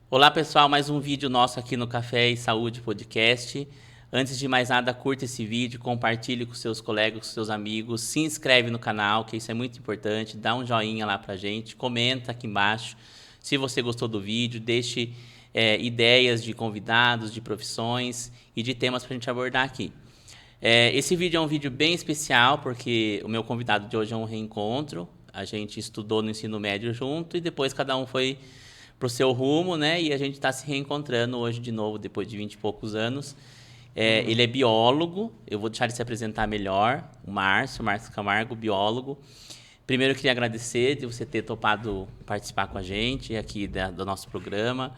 Olá pessoal, mais um vídeo nosso aqui no Café e Saúde Podcast. Antes de mais nada, curta esse vídeo, compartilhe com seus colegas, com seus amigos, se inscreve no canal, que isso é muito importante, dá um joinha lá pra gente, comenta aqui embaixo se você gostou do vídeo, deixe ideias de convidados, de profissões e de temas pra gente abordar aqui. Esse vídeo é um vídeo bem especial, porque o meu convidado de hoje é um reencontro, a gente estudou no ensino médio junto e depois cada um foi pro seu rumo, né? E a gente está se reencontrando hoje de novo, depois de 20 e poucos anos. Ele é biólogo, eu vou deixar ele se apresentar melhor, o Márcio Camargo, biólogo. Primeiro eu queria agradecer de você ter topado participar com a gente aqui do nosso programa,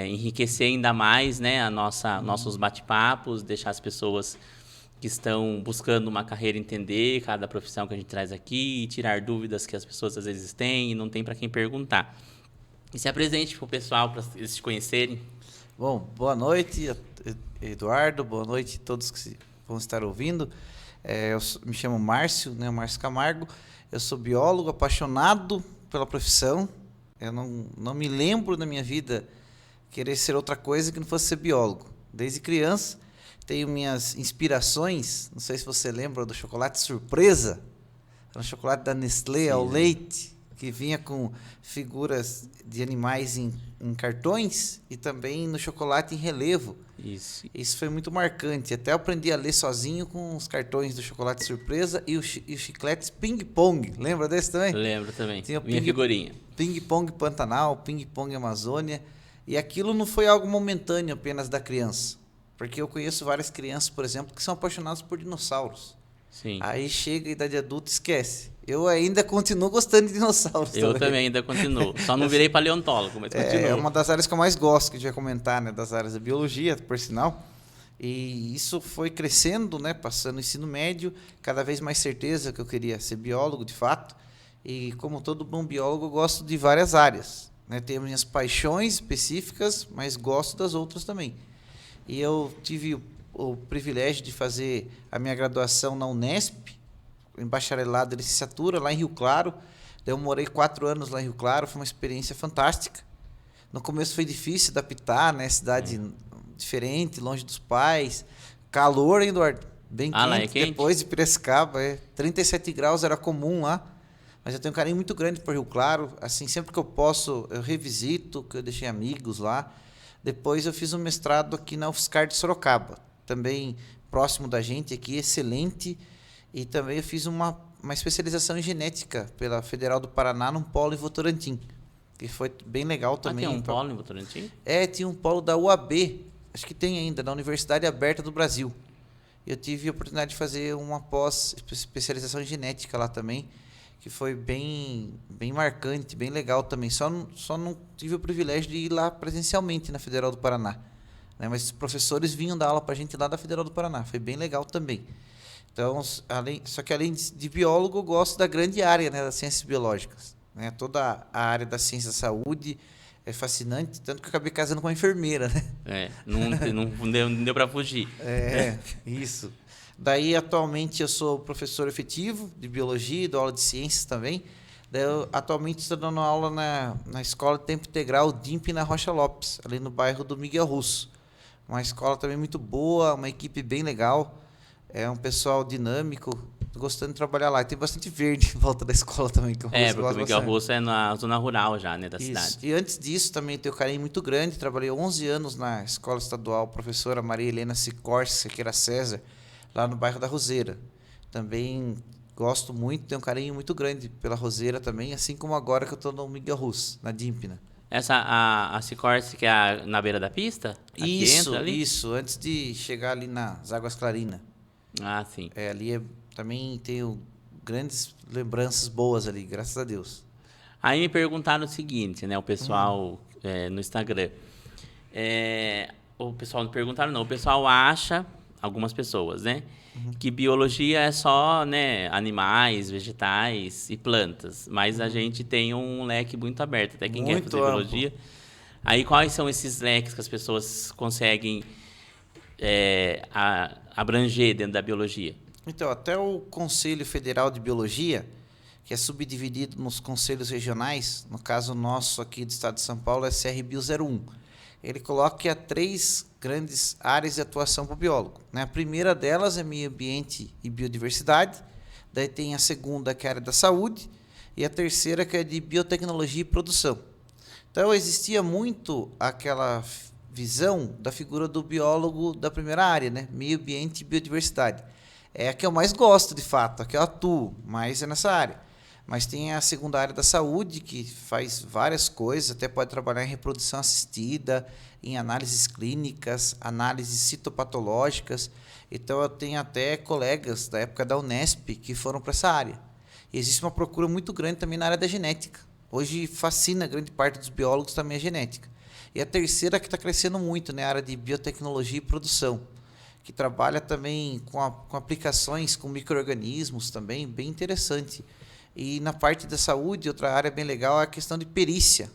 enriquecer ainda mais, né, nossos bate-papos, deixar as pessoas que estão buscando uma carreira entender cada profissão que a gente traz aqui e tirar dúvidas que as pessoas às vezes têm e não tem para quem perguntar. E se apresente para o pessoal, para eles te conhecerem. Bom, boa noite, Eduardo, boa noite a todos que vão estar ouvindo. Me chamo Márcio, né, Márcio Camargo, eu sou biólogo, apaixonado pela profissão. Eu não me lembro na minha vida querer ser outra coisa que não fosse ser biólogo. Desde criança, tenho minhas inspirações, não sei se você lembra do chocolate surpresa, era um chocolate da Nestlé ao leite, que vinha com figuras de animais em cartões e também no chocolate em relevo. Isso foi muito marcante. Até eu aprendi a ler sozinho com os cartões do chocolate surpresa e os chicletes ping-pong. Lembra desse também? Lembro também. Tinha minha figurinha. Ping-pong Pantanal, ping-pong Amazônia. E aquilo não foi algo momentâneo apenas da criança. Porque eu conheço várias crianças, por exemplo, que são apaixonadas por dinossauros. Sim. Aí chega a idade adulta e esquece. Eu ainda continuo gostando de dinossauros. Eu também ainda continuo. Só não virei paleontólogo, mas continuo. É uma das áreas que eu mais gosto, que a gente vai comentar, né? Das áreas da biologia, por sinal. E isso foi crescendo, né? Passando o ensino médio, cada vez mais certeza que eu queria ser biólogo, de fato. E como todo bom biólogo, eu gosto de várias áreas, né? Tenho minhas paixões específicas, mas gosto das outras também. E eu tive o privilégio de fazer a minha graduação na Unesp, em bacharelado e licenciatura, lá em Rio Claro. Eu morei 4 anos lá em Rio Claro, foi uma experiência fantástica. No começo foi difícil adaptar, né? Cidade diferente, longe dos pais. Calor, hein, Eduardo? Bem quente. Lá é quente. Depois de Piracicaba, 37 graus era comum lá. Mas eu tenho um carinho muito grande por Rio Claro. Assim, sempre que eu posso, eu revisito, que eu deixei amigos lá. Depois eu fiz um mestrado aqui na UFSCar de Sorocaba, também próximo da gente aqui, excelente. E também eu fiz uma especialização em genética pela Federal do Paraná, num polo em Votorantim, que foi bem legal também. Tem um polo em Votorantim? Tinha um polo da UAB, acho que tem ainda, da Universidade Aberta do Brasil. Eu tive a oportunidade de fazer uma pós-especialização em genética lá também, que foi bem marcante, bem legal também. Só não tive o privilégio de ir lá presencialmente na Federal do Paraná, né? Mas os professores vinham dar aula para a gente lá da Federal do Paraná, foi bem legal também. Então, só que além de biólogo, eu gosto da grande área, né, das ciências biológicas, né? Toda a área da ciência da saúde é fascinante, tanto que eu acabei casando com uma enfermeira, né? Não deu para fugir. Isso. Daí, atualmente, eu sou professor efetivo de biologia e dou aula de ciências também. Daí, eu atualmente estou dando aula na Escola de Tempo Integral DIMP na Rocha Lopes, ali no bairro do Miguel Russo. Uma escola também muito boa, uma equipe bem legal. É um pessoal dinâmico, gostando de trabalhar lá. E tem bastante verde em volta da escola também. Que porque o Miguel Russo é na zona rural já, né, da Isso. cidade. E antes disso também tenho um carinho muito grande. Trabalhei 11 anos na escola estadual, professora Maria Helena Sikorski, que era César, lá no bairro da Roseira. Também gosto muito, tenho um carinho muito grande pela Roseira também, assim como agora que eu estou no Miguel Russo, na Dímpina. Essa, a Sikorski, que é na beira da pista? Isso, antes de chegar ali nas Águas Clarinas. Ah, sim. Ali também tenho grandes lembranças boas ali, graças a Deus. Aí me perguntaram o seguinte, né? O pessoal no Instagram. O pessoal não perguntaram, não. O pessoal acha, algumas pessoas, né? Que biologia é só, né, animais, vegetais e plantas. Mas a gente tem um leque muito aberto. Até quem quer fazer biologia. Aí quais são esses leques que as pessoas conseguem abranger dentro da biologia? Então, até o Conselho Federal de Biologia que é subdividido nos conselhos regionais, no caso nosso aqui do estado de São Paulo é CRBio 01. Ele coloca 3 grandes áreas de atuação para o biólogo, né? A primeira delas é meio ambiente e biodiversidade, daí tem a segunda que é a área da saúde e a terceira que é de biotecnologia e produção. Então existia muito aquela visão da figura do biólogo da primeira área, né? Meio ambiente e biodiversidade. É a que eu mais gosto, de fato, a que eu atuo, mais é nessa área. Mas tem a segunda área da saúde, que faz várias coisas, até pode trabalhar em reprodução assistida, em análises clínicas, análises citopatológicas. Então, eu tenho até colegas da época da Unesp que foram para essa área. E existe uma procura muito grande também na área da genética. Hoje, fascina grande parte dos biólogos também a genética. E a terceira que está crescendo muito, né, a área de biotecnologia e produção, que trabalha também com aplicações com micro-organismos também, bem interessante. E na parte da saúde, outra área bem legal é a questão de perícia.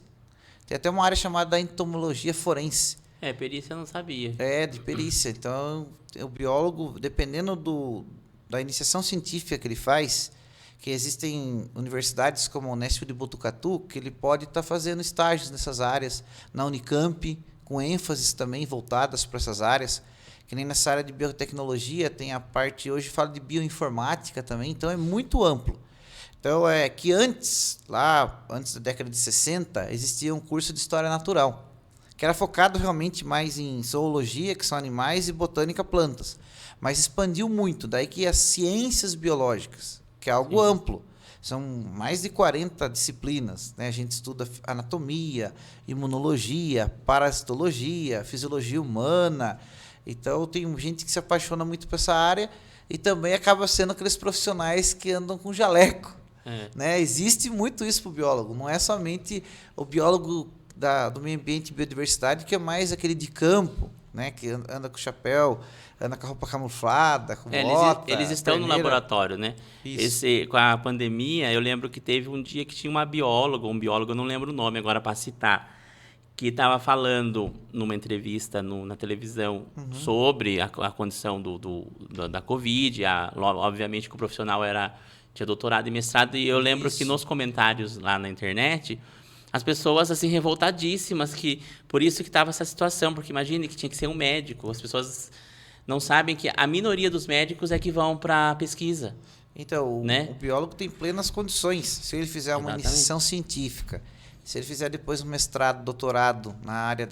Tem até uma área chamada entomologia forense. Perícia eu não sabia. De perícia. Então, o biólogo, dependendo da iniciação científica que ele faz, que existem universidades como a Unesp de Botucatu, que ele pode estar fazendo estágios nessas áreas, na Unicamp, com ênfases também voltadas para essas áreas, que nem nessa área de biotecnologia, tem a parte, hoje fala de bioinformática também, então é muito amplo. Então, que antes da década de 60, existia um curso de História Natural, que era focado realmente mais em zoologia, que são animais, e botânica, plantas. Mas expandiu muito, daí que as ciências biológicas, que é algo amplo. São mais de 40 disciplinas, né? A gente estuda anatomia, imunologia, parasitologia, fisiologia humana. Então, tem gente que se apaixona muito por essa área e também acaba sendo aqueles profissionais que andam com jaleco. Né? Existe muito isso para o biólogo, não é somente o biólogo do meio ambiente e biodiversidade, que é mais aquele de campo, né? Que anda com chapéu, anda com a roupa camuflada, com bota. Eles estão no laboratório, né? Com a pandemia, eu lembro que teve um dia que tinha um biólogo, eu não lembro o nome agora para citar, que estava falando numa entrevista na televisão sobre a condição da Covid. Obviamente que o profissional tinha doutorado e mestrado, e eu lembro que nos comentários lá na internet, as pessoas assim revoltadíssimas, que por isso que estava essa situação, porque imagine que tinha que ser um médico, as pessoas não sabem que a minoria dos médicos é que vão para pesquisa. Então, né? O biólogo tem plenas condições, se ele fizer uma iniciação científica, se ele fizer depois um mestrado, doutorado na área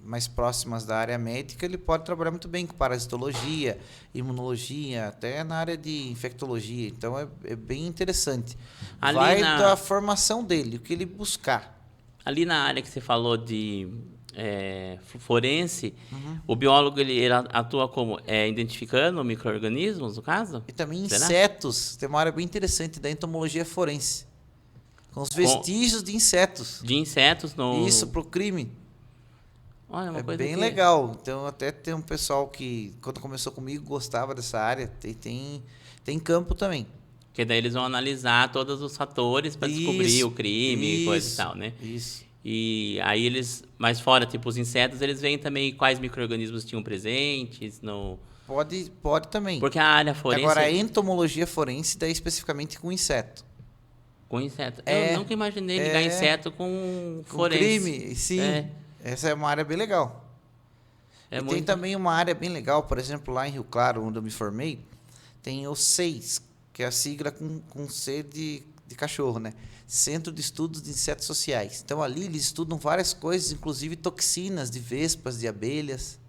mais próximas da área médica, ele pode trabalhar muito bem com parasitologia, imunologia, até na área de infectologia. Então, é bem interessante. Vai da formação dele, o que ele buscar. Ali na área que você falou de forense, o biólogo ele atua como? Identificando micro-organismos, no caso? E também insetos. Tem uma área bem interessante da entomologia forense. Com os vestígios de insetos. De insetos no... Isso, para o crime. Olha, uma coisa bem legal. Então, até tem um pessoal que, quando começou comigo, gostava dessa área. Tem campo também. Porque daí eles vão analisar todos os fatores para descobrir o crime e coisa e tal, né? Isso. E aí eles, mais fora, tipo os insetos, eles veem também quais micro-organismos tinham presentes no... Pode também. Porque a área forense... Agora, a entomologia forense, daí especificamente com inseto. Com inseto. Eu nunca imaginei ligar inseto com forense. Crime, sim. Essa é uma área bem legal. Tem também uma área bem legal, por exemplo, lá em Rio Claro, onde eu me formei, tem o CEIS, que é a sigla com C de cachorro, né? Centro de Estudos de Insetos Sociais. Então, ali eles estudam várias coisas, inclusive toxinas de vespas, de abelhas.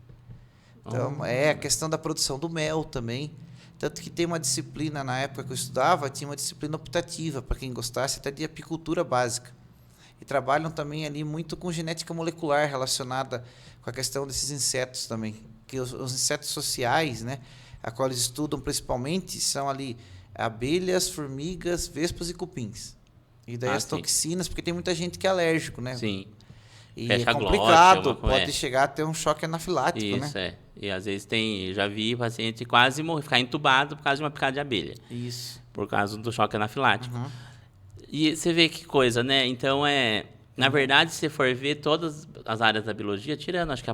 Então, a questão da produção do mel também. Tanto que tem uma disciplina, na época que eu estudava, tinha uma disciplina optativa, para quem gostasse, até de apicultura básica. E trabalham também ali muito com genética molecular relacionada com a questão desses insetos também. Que os insetos sociais, né, a qual eles estudam principalmente, são ali abelhas, formigas, vespas e cupins. E daí as toxinas, porque tem muita gente que é alérgico, né? Sim. E fecha é complicado, glote, pode chegar a ter um choque anafilático, isso, né? E às vezes já vi paciente quase morrer, ficar entubado por causa de uma picada de abelha. Isso. Por causa do choque anafilático. E você vê que coisa, né? Então, na verdade, se você for ver todas as áreas da biologia, tirando, acho que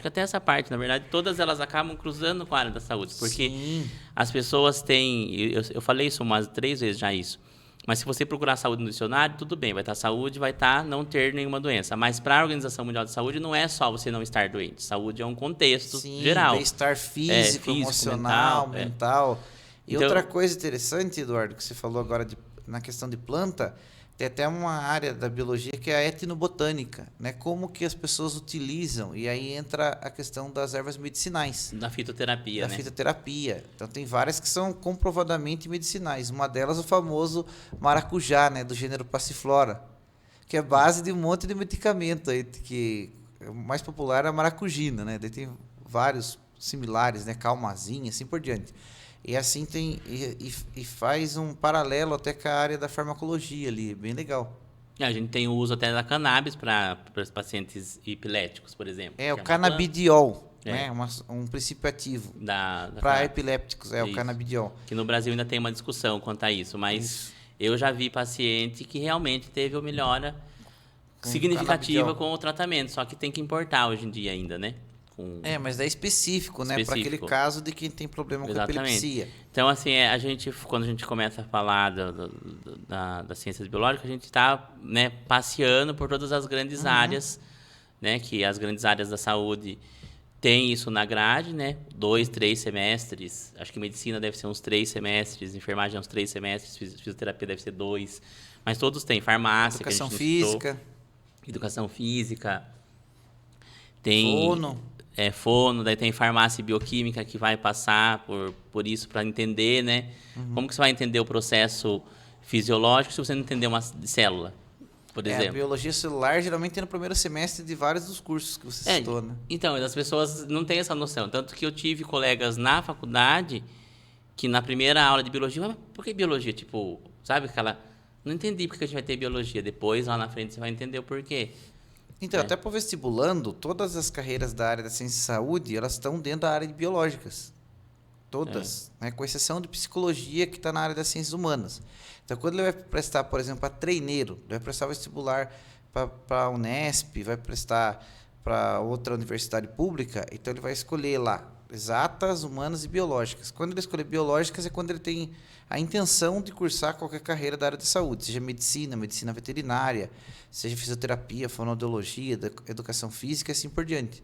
até essa parte, na verdade, todas elas acabam cruzando com a área da saúde. Porque as pessoas têm, eu falei isso umas 3 vezes já isso, Mas se você procurar saúde no dicionário, tudo bem, vai estar saúde, vai estar não ter nenhuma doença. Mas para a Organização Mundial de Saúde não é só você não estar doente. Saúde é um contexto Sim, geral. bem-estar físico, emocional, mental. E Então, outra coisa interessante, Eduardo, que você falou agora na questão de planta, tem até uma área da biologia que é a etnobotânica, né? Como que as pessoas utilizam, e aí entra a questão das ervas medicinais. da fitoterapia, Da né? fitoterapia. Então tem várias que são comprovadamente medicinais. Uma delas o famoso maracujá, né? Do gênero Passiflora, que é base de um monte de medicamento aí, que o mais popular é a maracujina, né? Daí tem vários similares, né? Calmazinha, assim por diante. E assim tem e faz um paralelo até com a área da farmacologia ali, bem legal. A gente tem o uso até da cannabis para os pacientes epiléticos, por exemplo. É o uma canabidiol, É. né? Um princípio ativo da para cannabis. epilépticos, é o Isso. canabidiol. Que no Brasil ainda tem uma discussão quanto a isso, mas Isso. eu já vi paciente que realmente teve uma melhora Com significativa canabidiol. com o tratamento, só que tem que importar hoje em dia ainda, né? É, mas é específico, né? Para aquele Específico. caso de quem tem problema com Exatamente. epilepsia. Então, assim, quando a gente começa a falar das ciências biológicas, a gente está, né, passeando por todas as grandes áreas, né? Que as grandes áreas da saúde têm isso na grade, né? 2, 3 semestres. Acho que medicina deve ser uns 3 semestres, enfermagem uns 3 semestres, fisioterapia deve ser 2. Mas todos têm. Farmácia, que a Educação gente não citou. física, Educação física. Tem fono. fono, daí tem farmácia e bioquímica que vai passar por isso para entender, né? Como que você vai entender o processo fisiológico se você não entender uma célula, por A exemplo? biologia celular geralmente tem no primeiro semestre de vários dos cursos que você citou, né? Então, as pessoas não têm essa noção. Tanto que eu tive colegas na faculdade que na primeira aula de biologia, mas por que biologia? Tipo, sabe aquela... Não entendi porque a gente vai ter biologia. Depois, lá na frente, você vai entender o porquê. Então, até para o vestibulando, todas as carreiras da área da ciência e saúde, elas estão dentro da área de biológicas. Todas, né? Com exceção de psicologia, que está na área das ciências humanas. Então, quando ele vai prestar, por exemplo, para treineiro, ele vai prestar vestibular para a Unesp, vai prestar para outra universidade pública, então ele vai escolher lá exatas, humanas e biológicas. Quando ele escolher biológicas é quando ele tem a intenção de cursar qualquer carreira da área de saúde, seja medicina, medicina veterinária, seja fisioterapia, fonoaudiologia, educação física e assim por diante.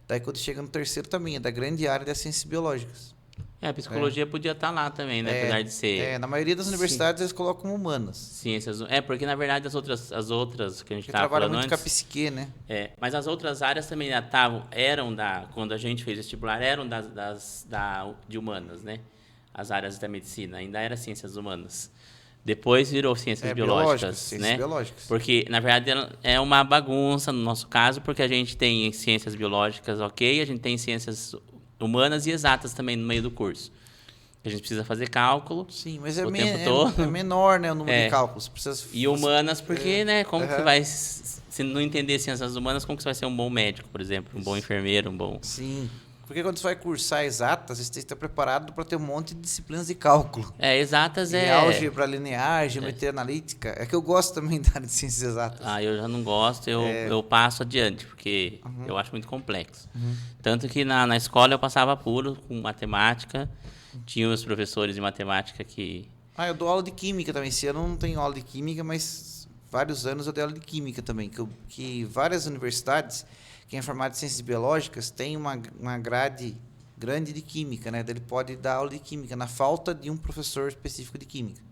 Daí quando chega no terceiro também, é da grande área das ciências biológicas. A psicologia podia estar lá também, né? Apesar de ser na maioria das universidades eles colocam humanas. ciências... porque na verdade as outras que a gente Que estava trabalha falando muito com a antes... psique, né? Mas as outras áreas também quando a gente fez vestibular, eram de humanas, né? As áreas da medicina, ainda era ciências humanas. Depois virou ciências biológicas, ciências né? biológicas. Porque, na verdade, é uma bagunça no nosso caso, porque a gente tem ciências biológicas, ok, a gente tem ciências humanas e exatas também no meio do curso. A gente precisa fazer cálculo. Sim, mas o tempo todo. é menor, né, o número de cálculos. E humanas, porque, né, como que você vai... Se não entender ciências humanas, como que você vai ser um bom médico, por exemplo? Um bom enfermeiro, um bom... Sim, porque quando você vai cursar exatas, você tem que estar preparado para ter um monte de disciplinas de cálculo. Exatas e álgebra linear, geometria analítica. É que eu gosto também da área de ciências exatas. Eu já não gosto, eu passo adiante, porque eu acho muito complexo. Tanto que na escola eu passava puro com matemática, tinha os professores de matemática que... Eu dou aula de química também. Esse ano eu não tenho aula de química, mas vários anos eu dei aula de química também. Que várias universidades, quem é formado em ciências biológicas, tem uma grade grande de química, né? Ele pode dar aula de química na falta de um professor específico de química.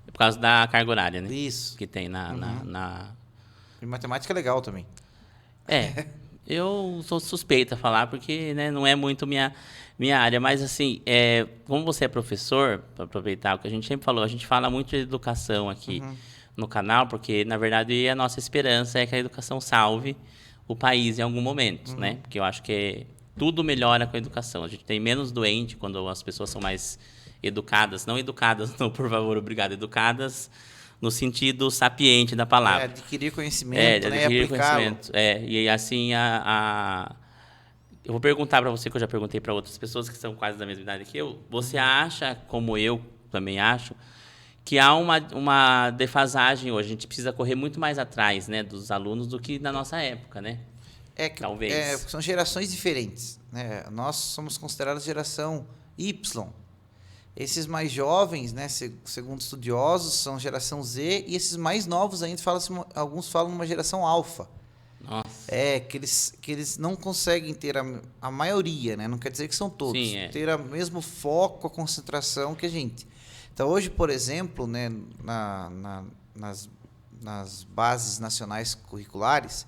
Por causa da carga horária, né? Isso. Que tem na... E matemática é legal também. Eu sou suspeita a falar, porque, né, não é muito minha área, mas assim, como você é professor, para aproveitar o que a gente sempre falou, a gente fala muito de educação aqui no canal, porque, na verdade, a nossa esperança é que a educação salve o país em algum momento, né? Porque eu acho que tudo melhora com a educação. A gente tem menos doente quando as pessoas são mais educadas, não educadas, não, por favor, obrigado, educadas no sentido sapiente da palavra. Adquirir conhecimento, né? Adquirir aplicá-lo. conhecimento. E assim, eu vou perguntar para você, que eu já perguntei para outras pessoas que são quase da mesma idade que eu. Você acha, como eu também acho, que há uma defasagem hoje? A gente precisa correr muito mais atrás, né, dos alunos do que na nossa época, né? Talvez. São gerações diferentes, né? Nós somos considerados geração Y. Esses mais jovens, né, segundo estudiosos, são geração Z, e esses mais novos ainda, alguns falam uma geração alfa. Nossa. Que eles não conseguem ter a maioria, né? Não quer dizer que são todos. Sim, ter o mesmo foco, a concentração que a gente. Então, hoje, por exemplo, né, nas bases nacionais curriculares,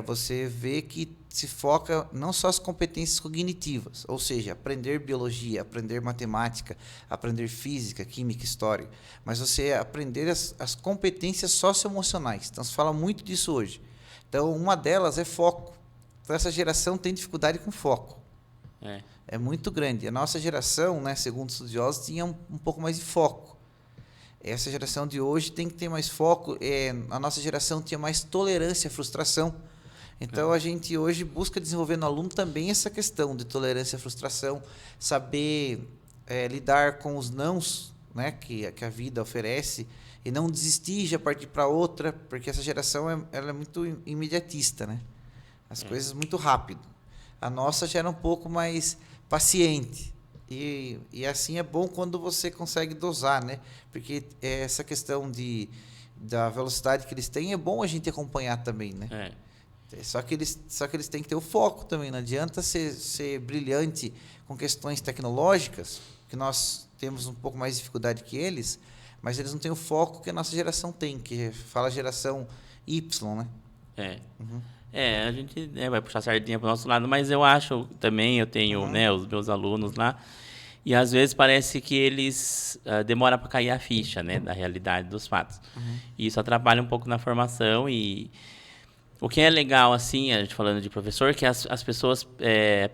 você vê que se foca não só as competências cognitivas, ou seja, aprender biologia, aprender matemática, aprender física, química, história, mas você aprender as competências socioemocionais. Então, se fala muito disso hoje. Então, uma delas é foco. Então, essa geração tem dificuldade com foco. É muito grande. A nossa geração, né, segundo estudiosos, tinha um pouco mais de foco. Essa geração de hoje tem que ter mais foco. A nossa geração tinha mais tolerância à frustração. Então, a gente hoje busca desenvolver no aluno também essa questão de tolerância à frustração, saber lidar com os nãos, né, que a vida oferece, e não desistir e já partir para outra, porque essa geração ela é muito imediatista, né? As coisas muito rápido. A nossa já era um pouco mais paciente. E assim é bom quando você consegue dosar, né? Porque essa questão da velocidade que eles têm é bom a gente acompanhar também, né? Só que eles têm que ter o foco também. Não adianta ser brilhante com questões tecnológicas, que nós temos um pouco mais de dificuldade que eles, mas eles não têm o foco que a nossa geração tem, que fala geração Y, né? A gente vai puxar a sardinha para o nosso lado, mas eu acho também, eu tenho né, os meus alunos lá, e às vezes parece que eles demoram para cair a ficha, né, da realidade dos fatos. E isso atrapalha um pouco na formação. E o que é legal, assim, a gente falando de professor, que as pessoas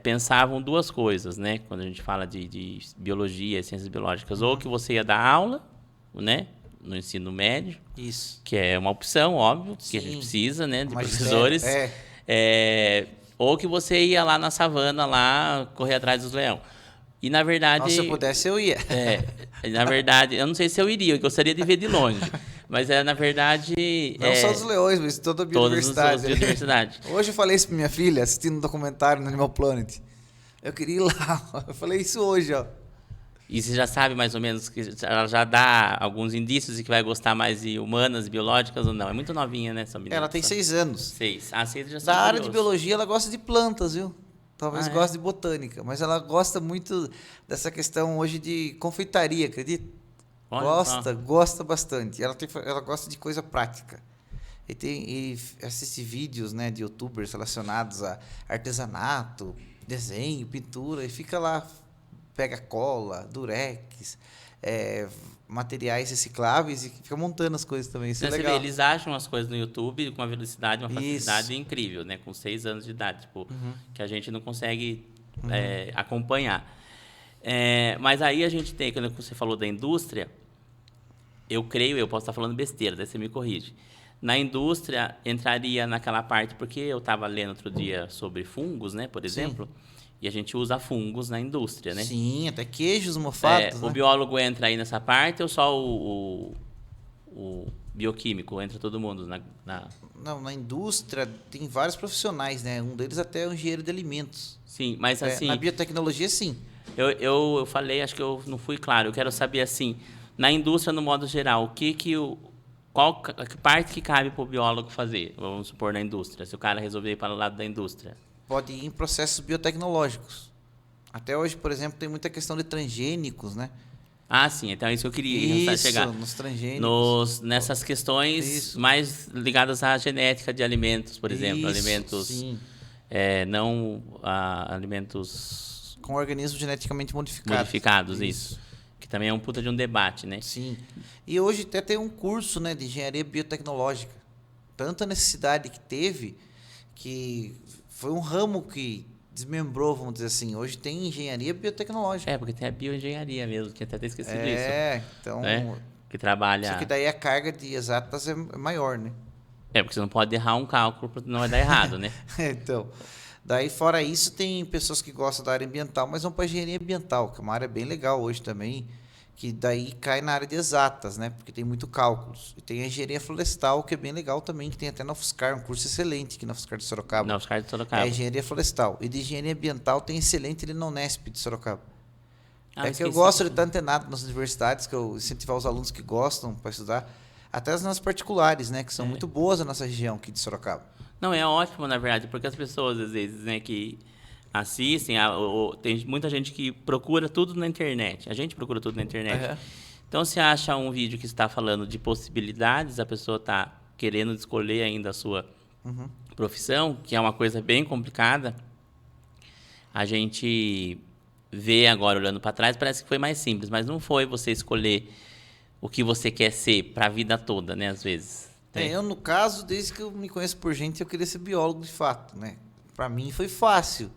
pensavam duas coisas, né, quando a gente fala de biologia, ciências biológicas, ou que você ia dar aula, né, no ensino médio, isso, que é uma opção, óbvio, sim, que a gente precisa, né, de professores, ou que você ia lá na savana, lá, correr atrás dos leões. E, na verdade... Se eu pudesse, eu ia. Na verdade, eu não sei se eu iria, eu gostaria de ver de longe, mas, na verdade... Não só dos leões, mas toda a biodiversidade. Toda a biodiversidade. Hoje eu falei isso pra minha filha, assistindo um documentário no Animal Planet. Eu queria ir lá, eu falei isso hoje, ó. E você já sabe mais ou menos que ela já dá alguns indícios de que vai gostar mais de humanas, biológicas ou não? É muito novinha, né, essa menina? Ela tem 6 anos. 6. 6 já da área de biologia, ela gosta de plantas, viu? Talvez goste de botânica, mas ela gosta muito dessa questão hoje de confeitaria, acredita? Gosta bastante. Ela gosta de coisa prática. E assiste vídeos, né, de youtubers relacionados a artesanato, desenho, pintura, e fica lá, pega cola, durex, materiais recicláveis e fica montando as coisas também. Isso é legal. Eles acham as coisas no YouTube com uma velocidade, uma facilidade incrível, né? Com 6 anos de idade, tipo, que a gente não consegue acompanhar. Mas aí a gente tem, quando você falou da indústria, eu posso estar falando besteira, daí você me corrige. Na indústria, entraria naquela parte, porque eu estava lendo outro dia sobre fungos, né, por exemplo, e a gente usa fungos na indústria, né? Sim, até queijos mofados, né? O biólogo entra aí nessa parte ou só o bioquímico? Entra todo mundo Não, na indústria tem vários profissionais, né? Um deles até é o engenheiro de alimentos. Sim, mas assim... na biotecnologia, sim. Eu falei, acho que eu não fui claro. Eu quero saber, assim, na indústria, no modo geral, qual parte que cabe para o biólogo fazer? Vamos supor, na indústria, se o cara resolver ir para o lado da indústria. Pode ir em processos biotecnológicos. Até hoje, por exemplo, tem muita questão de transgênicos, né? Sim, então é isso que eu queria chegar. Nos transgênicos. Nessas questões mais ligadas à genética de alimentos, por exemplo. Alimentos... Sim. Alimentos... Com organismos geneticamente modificados. Isso. Que também é um puta de um debate, né? Sim. E hoje até tem um curso, né, de engenharia biotecnológica. Tanta necessidade que teve, que foi um ramo que desmembrou, vamos dizer assim. Hoje tem engenharia biotecnológica. Porque tem a bioengenharia mesmo, tinha até esquecido disso. Então... Né? Que trabalha... Só que daí a carga de exatas é maior, né? Porque você não pode errar um cálculo, porque não vai dar errado, né? Então, daí fora isso, tem pessoas que gostam da área ambiental, mas vão para a engenharia ambiental, que é uma área bem legal hoje também, que daí cai na área de exatas, né? Porque tem muito cálculos. E tem a engenharia florestal, que é bem legal também, que tem até na UFSCar, um curso excelente aqui na UFSCar de Sorocaba. Na UFSCar de Sorocaba. É engenharia florestal. E de engenharia ambiental tem excelente ali na Unesp de Sorocaba. Ah, É eu que eu esqueci. gosto de estar antenado nas universidades, que eu incentivar os alunos que gostam para estudar, até as nas particulares, né, que são muito boas na nossa região aqui de Sorocaba. Não, é ótimo, na verdade, porque as pessoas, às vezes, né, que assistem, tem muita gente que procura tudo na internet. A gente procura tudo na internet. Aham. Então, se acha um vídeo que está falando de possibilidades, a pessoa está querendo escolher ainda a sua profissão, que é uma coisa bem complicada, a gente vê agora, olhando para trás, parece que foi mais simples, mas não foi você escolher o que você quer ser para a vida toda, né, às vezes. Eu, no caso, desde que eu me conheço por gente, eu queria ser biólogo de fato, né? Para mim foi fácil,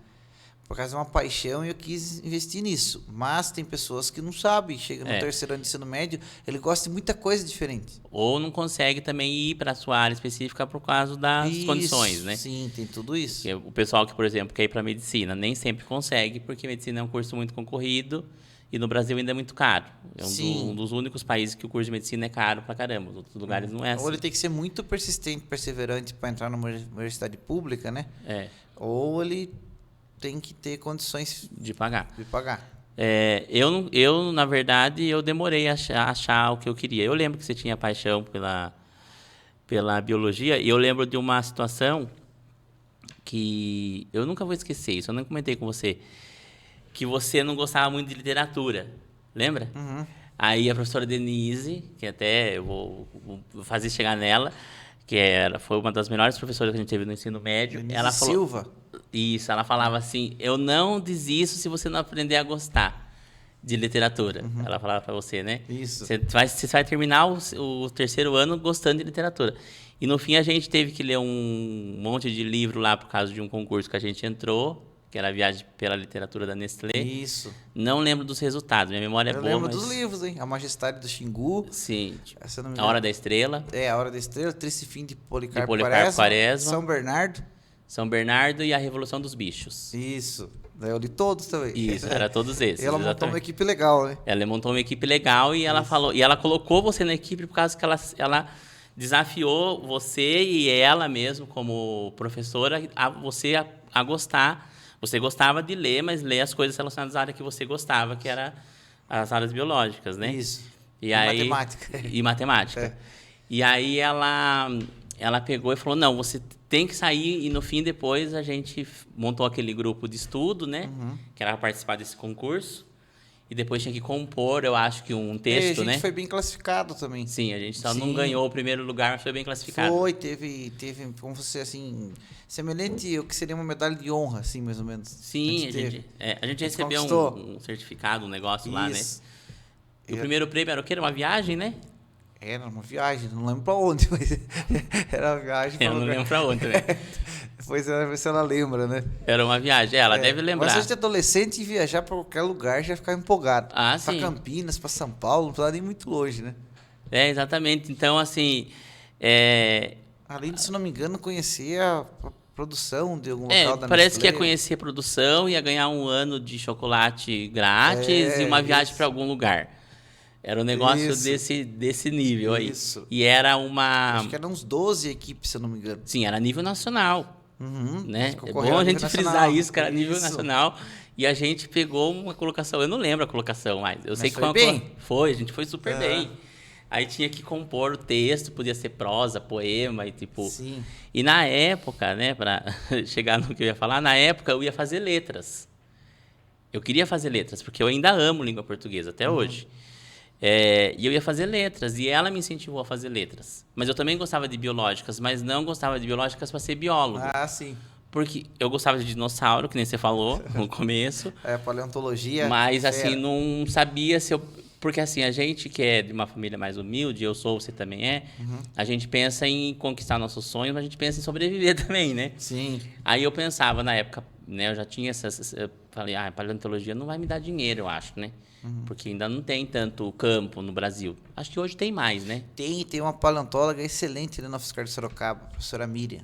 por causa de uma paixão e eu quis investir nisso. Mas tem pessoas que não sabem, chega no terceiro ano de ensino médio, ele gosta de muita coisa diferente. Ou não consegue também ir para a sua área específica por causa das Isso, condições, né? Sim, tem tudo isso. Porque o pessoal que, por exemplo, quer ir para medicina, nem sempre consegue, porque medicina é um curso muito concorrido e no Brasil ainda é muito caro. É Sim. um dos únicos países que o curso de medicina é caro pra caramba. Os outros lugares não é assim. Ou ele tem que ser muito persistente, perseverante para entrar numa universidade pública, né? É, Ou ele tem que ter condições de pagar. de pagar. Na verdade, eu demorei a achar o que eu queria. Eu lembro que você tinha paixão pela biologia e eu lembro de uma situação que eu nunca vou esquecer isso, eu não comentei com você, que você não gostava muito de literatura, lembra? Aí a professora Denise, que até eu vou fazer chegar nela, foi uma das melhores professoras que a gente teve no ensino médio. Denise Ela falou, Silva. isso, ela falava assim, eu não desisto se você não aprender a gostar de literatura. Ela falava para você, né? Isso. Você vai terminar o terceiro ano gostando de literatura. E no fim a gente teve que ler um monte de livro lá por causa de um concurso que a gente entrou, que era a Viagem pela Literatura da Nestlé. Isso. Não lembro dos resultados, minha memória é Eu boa, lembro mas... dos livros, hein? A Majestade do Xingu. Sim, Se eu não me A engano. Hora da Estrela, A Hora da Estrela, Triste Fim de Policarpo, Policarpo Quaresma. São Bernardo. São Bernardo e a Revolução dos Bichos. Isso. Daí eu li todos também. Isso, era todos esses. Ela montou uma exatamente. equipe legal, né? Ela montou uma equipe legal e ela falou, e ela colocou você na equipe por causa que ela desafiou você e ela mesmo como professora a gostar. Você gostava de ler, mas ler as coisas relacionadas à área que você gostava, que era as áreas biológicas, né? Isso. E aí, matemática. E matemática. E aí ela pegou e falou, não, você tem que sair. E no fim, depois, a gente montou aquele grupo de estudo, né? Que era participar desse concurso. E depois tinha que compor, eu acho que um texto, a gente né? foi bem classificado também. Sim, a gente só não Sim. ganhou o primeiro lugar, mas foi bem classificado. Teve, como você assim, semelhante ao que seria uma medalha de honra, assim, mais ou menos. Sim, a gente recebeu conquistou. um certificado, um negócio lá, né? Isso. E o primeiro prêmio era o quê? Era uma viagem, né? Era uma viagem, não lembro pra onde, mas era uma viagem. Eu não lembro pra onde também. Depois ela vê se ela lembra, né? Era uma viagem, ela deve lembrar. Mas a gente é adolescente e viajar pra qualquer lugar já ficar empolgado. Ah, pra sim. Campinas, pra São Paulo, não precisa nem muito longe, né? Exatamente. Então, assim, Além de, se não me engano, conhecer a produção de algum local da parece que ia Nestlé. conhecer produção, ia ganhar um ano de chocolate grátis e uma viagem para algum lugar. Era um negócio Isso. desse nível aí. Isso. E era uma... Acho que eram uns 12 equipes, se eu não me engano. Sim, era nível nacional. Né? É concorreram bom a a nível gente frisar nacional. isso, que era nível Isso. nacional. E a gente pegou uma colocação, eu não lembro a colocação mais. Eu sei que foi uma bem? Foi, a gente foi super bem. Aí tinha que compor o texto, podia ser prosa, poema e tipo... Sim. E na época, né, para chegar no que eu ia falar, na época eu ia fazer letras. Eu queria fazer letras, porque eu ainda amo língua portuguesa até hoje. E eu ia fazer letras, e ela me incentivou a fazer letras. Mas eu também gostava de biológicas, mas não gostava de biológicas para ser biólogo. Ah, sim. Porque eu gostava de dinossauro, que nem você falou no começo. Paleontologia. Mas, assim, fera. não sabia se eu... Porque, assim, a gente que é de uma família mais humilde, eu sou, você também é, a gente pensa em conquistar nossos sonhos, mas a gente pensa em sobreviver também, né? Sim. Aí eu pensava, na época, né, eu já tinha eu falei, paleontologia não vai me dar dinheiro, eu acho, né? Porque ainda não tem tanto campo no Brasil. Acho que hoje tem mais, né? Tem uma paleontóloga excelente ali na UFSCar de Sorocaba, a professora Miriam.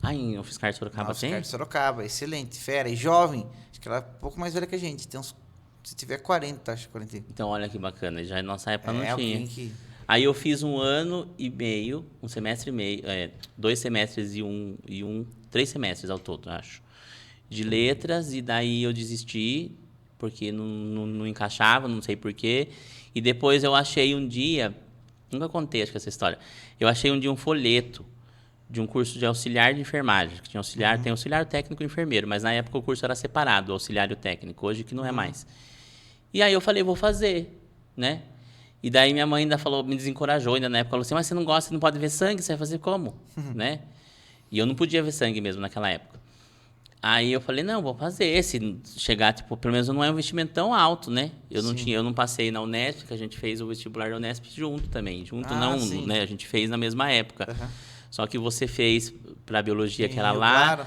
Em UFSCar de Sorocaba Na tem? UFSCar de Sorocaba, excelente, fera. E jovem, acho que ela é um pouco mais velha que a gente, tem uns... Se tiver 40, acho que 40. Então, olha que bacana, já na nossa época não tinha. Alguém que... Aí eu fiz 1 ano e meio, 1 semestre e meio, 2 semestres e 3 semestres ao todo, acho, de letras, e daí eu desisti, porque não encaixava, não sei porquê. E depois eu achei um dia, nunca contei acho que essa história, eu achei um dia um folheto de um curso de auxiliar de enfermagem, que tinha auxiliar, tem auxiliar técnico e enfermeiro, mas na época o curso era separado, o auxiliar e o técnico, hoje que não é mais. E aí eu falei, vou fazer, né? E daí minha mãe ainda falou, me desencorajou ainda na época, falou assim, mas você não gosta, você não pode ver sangue, você vai fazer como? Né? E eu não podia ver sangue mesmo naquela época. Aí eu falei, não, vou fazer. Se chegar, tipo, pelo menos não é um investimento tão alto, né? Eu não passei na Unesp, que a gente fez o vestibular da Unesp junto também. Junto não, sim. né? A gente fez na mesma época. Só que você fez para biologia, que era Rio lá, Claro.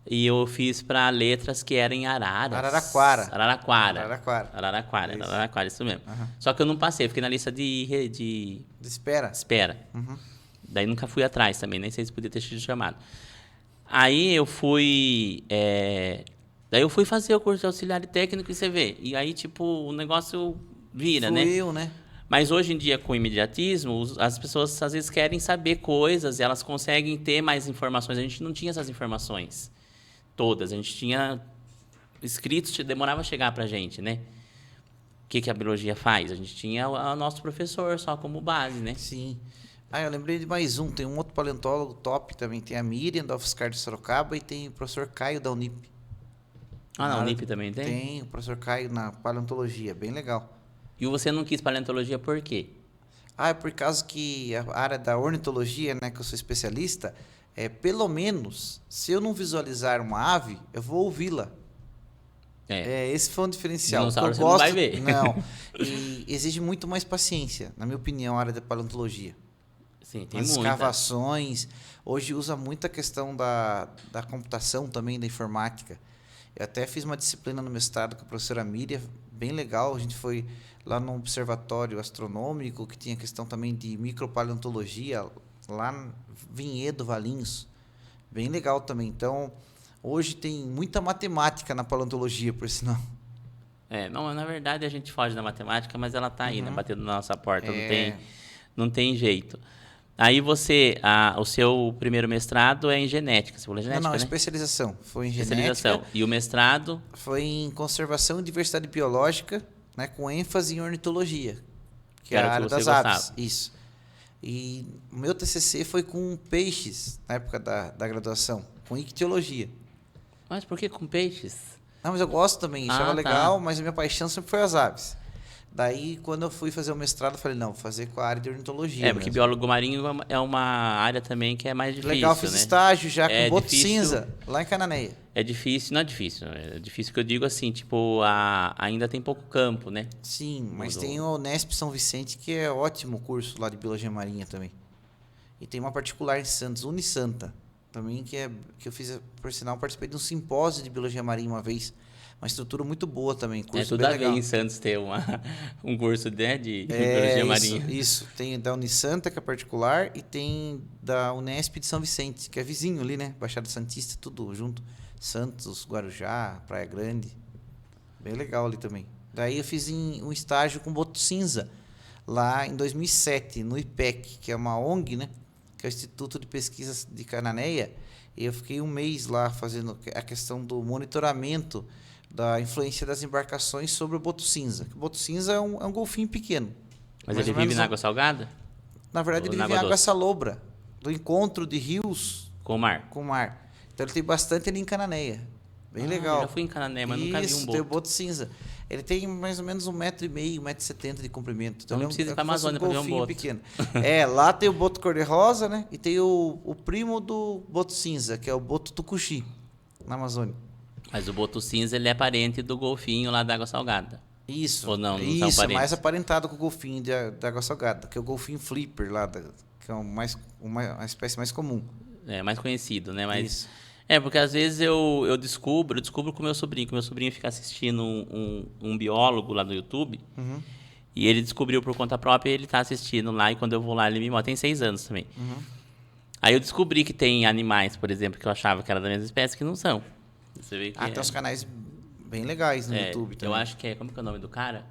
e eu fiz para letras, que era em Araras. Araraquara, isso mesmo. Só que eu não passei, eu fiquei na lista de Espera. espera. Daí nunca fui atrás também, nem sei se podia ter sido chamado. Aí eu fui. Daí eu fui fazer o curso de auxiliar técnico e você vê. E aí, tipo, o negócio vira, Fluiu, né? Mas hoje em dia, com o imediatismo, as pessoas às vezes querem saber coisas e elas conseguem ter mais informações. A gente não tinha essas informações todas. A gente tinha escritos, demorava a chegar pra gente, né? O que a biologia faz? A gente tinha o nosso professor só como base, né? Sim. Ah, eu lembrei de mais um. Tem um outro paleontólogo top também. Tem a Miriam, da UFSCar de Sorocaba, e tem o professor Caio, da Unip. Ah, na Unip também tem? Tem o professor Caio na paleontologia. Bem legal. E você não quis paleontologia por quê? Ah, é por causa que a área da ornitologia, né, que eu sou especialista, pelo menos, se eu não visualizar uma ave, eu vou ouvi-la. Esse foi um diferencial. Dinossauro eu você gosto, não vai ver. Não. E exige muito mais paciência, na minha opinião, a área da paleontologia. Sim, tem As muita. escavações. Hoje usa muito a questão da computação também, da informática. Eu até fiz uma disciplina no mestrado com a professora Miriam, bem legal. A gente foi lá no observatório astronômico, que tinha questão também de micropaleontologia, lá em Vinhedo, Valinhos. Bem legal também. Então, hoje tem muita matemática na paleontologia, por sinal. Não, na verdade a gente foge da matemática, mas ela está aí, né, batendo na nossa porta, não tem jeito. Aí o seu primeiro mestrado é em genética, você falou genética, Não, né? especialização. Foi em Especialização. genética. E o mestrado? Foi em conservação e diversidade biológica, né, com ênfase em ornitologia, que é a área das aves. Isso. E o meu TCC foi com peixes, na época da graduação, com ictiologia. Mas por que com peixes? Não, mas eu gosto também, achava legal, mas a minha paixão sempre foi as aves. Daí, quando eu fui fazer o mestrado, eu falei, não, vou fazer com a área de ornitologia. Porque biólogo marinho é uma área também que é mais difícil, legal, fiz né? estágio já com boto difícil, cinza, lá em Cananéia. É difícil, não é difícil. É difícil que eu digo assim, tipo, ainda tem pouco campo, né? Sim, mas tem o Unesp São Vicente, que é ótimo curso lá de biologia marinha também. E tem uma particular em Santos, Unisanta, também, que eu fiz, por sinal, participei de um simpósio de biologia marinha uma vez. Uma estrutura muito boa também, curso tudo bem a legal. ver em Santos ter um curso de biologia marinha. Isso, tem da Unisanta, que é particular, e tem da Unesp de São Vicente, que é vizinho ali, né? Baixada Santista, tudo junto. Santos, Guarujá, Praia Grande. Bem legal ali também. Daí eu fiz um estágio com boto cinza, lá em 2007, no IPEC, que é uma ONG, né? Que é o Instituto de Pesquisas de Cananéia. E eu fiquei um mês lá fazendo a questão do monitoramento da influência das embarcações sobre o boto cinza. O boto cinza é um golfinho pequeno. Mas ele vive na água salgada? Na verdade, ele vive em água salobra, do encontro de rios com o mar. Então, ele tem bastante ali em Cananéia. Bem legal. Eu já fui em Cananéia, mas nunca vi um boto. Tem o boto cinza. Ele tem mais ou menos 1,5 m, 1,70 m de comprimento. Então não precisa ir para a Amazônia para ver um boto. Pequeno. Lá tem o boto cor-de-rosa, né? E tem o primo do boto cinza, que é o boto tucuxi, na Amazônia. Mas o boto cinza, ele é parente do golfinho lá da água salgada. Isso. Ou não são Isso, parentes? É mais aparentado com o golfinho da água salgada, que é o golfinho flipper lá, que é uma espécie mais comum. É, mais conhecido, né? Mas, isso. Porque às vezes eu descubro com meu sobrinho, que meu sobrinho fica assistindo um biólogo lá no YouTube, e ele descobriu por conta própria e ele está assistindo lá, e quando eu vou lá ele me mostra, tem 6 anos também. Aí eu descobri que tem animais, por exemplo, que eu achava que era da mesma espécie, que não são. Você vê que tem uns canais bem legais no YouTube também. Eu acho que como que é o nome do cara?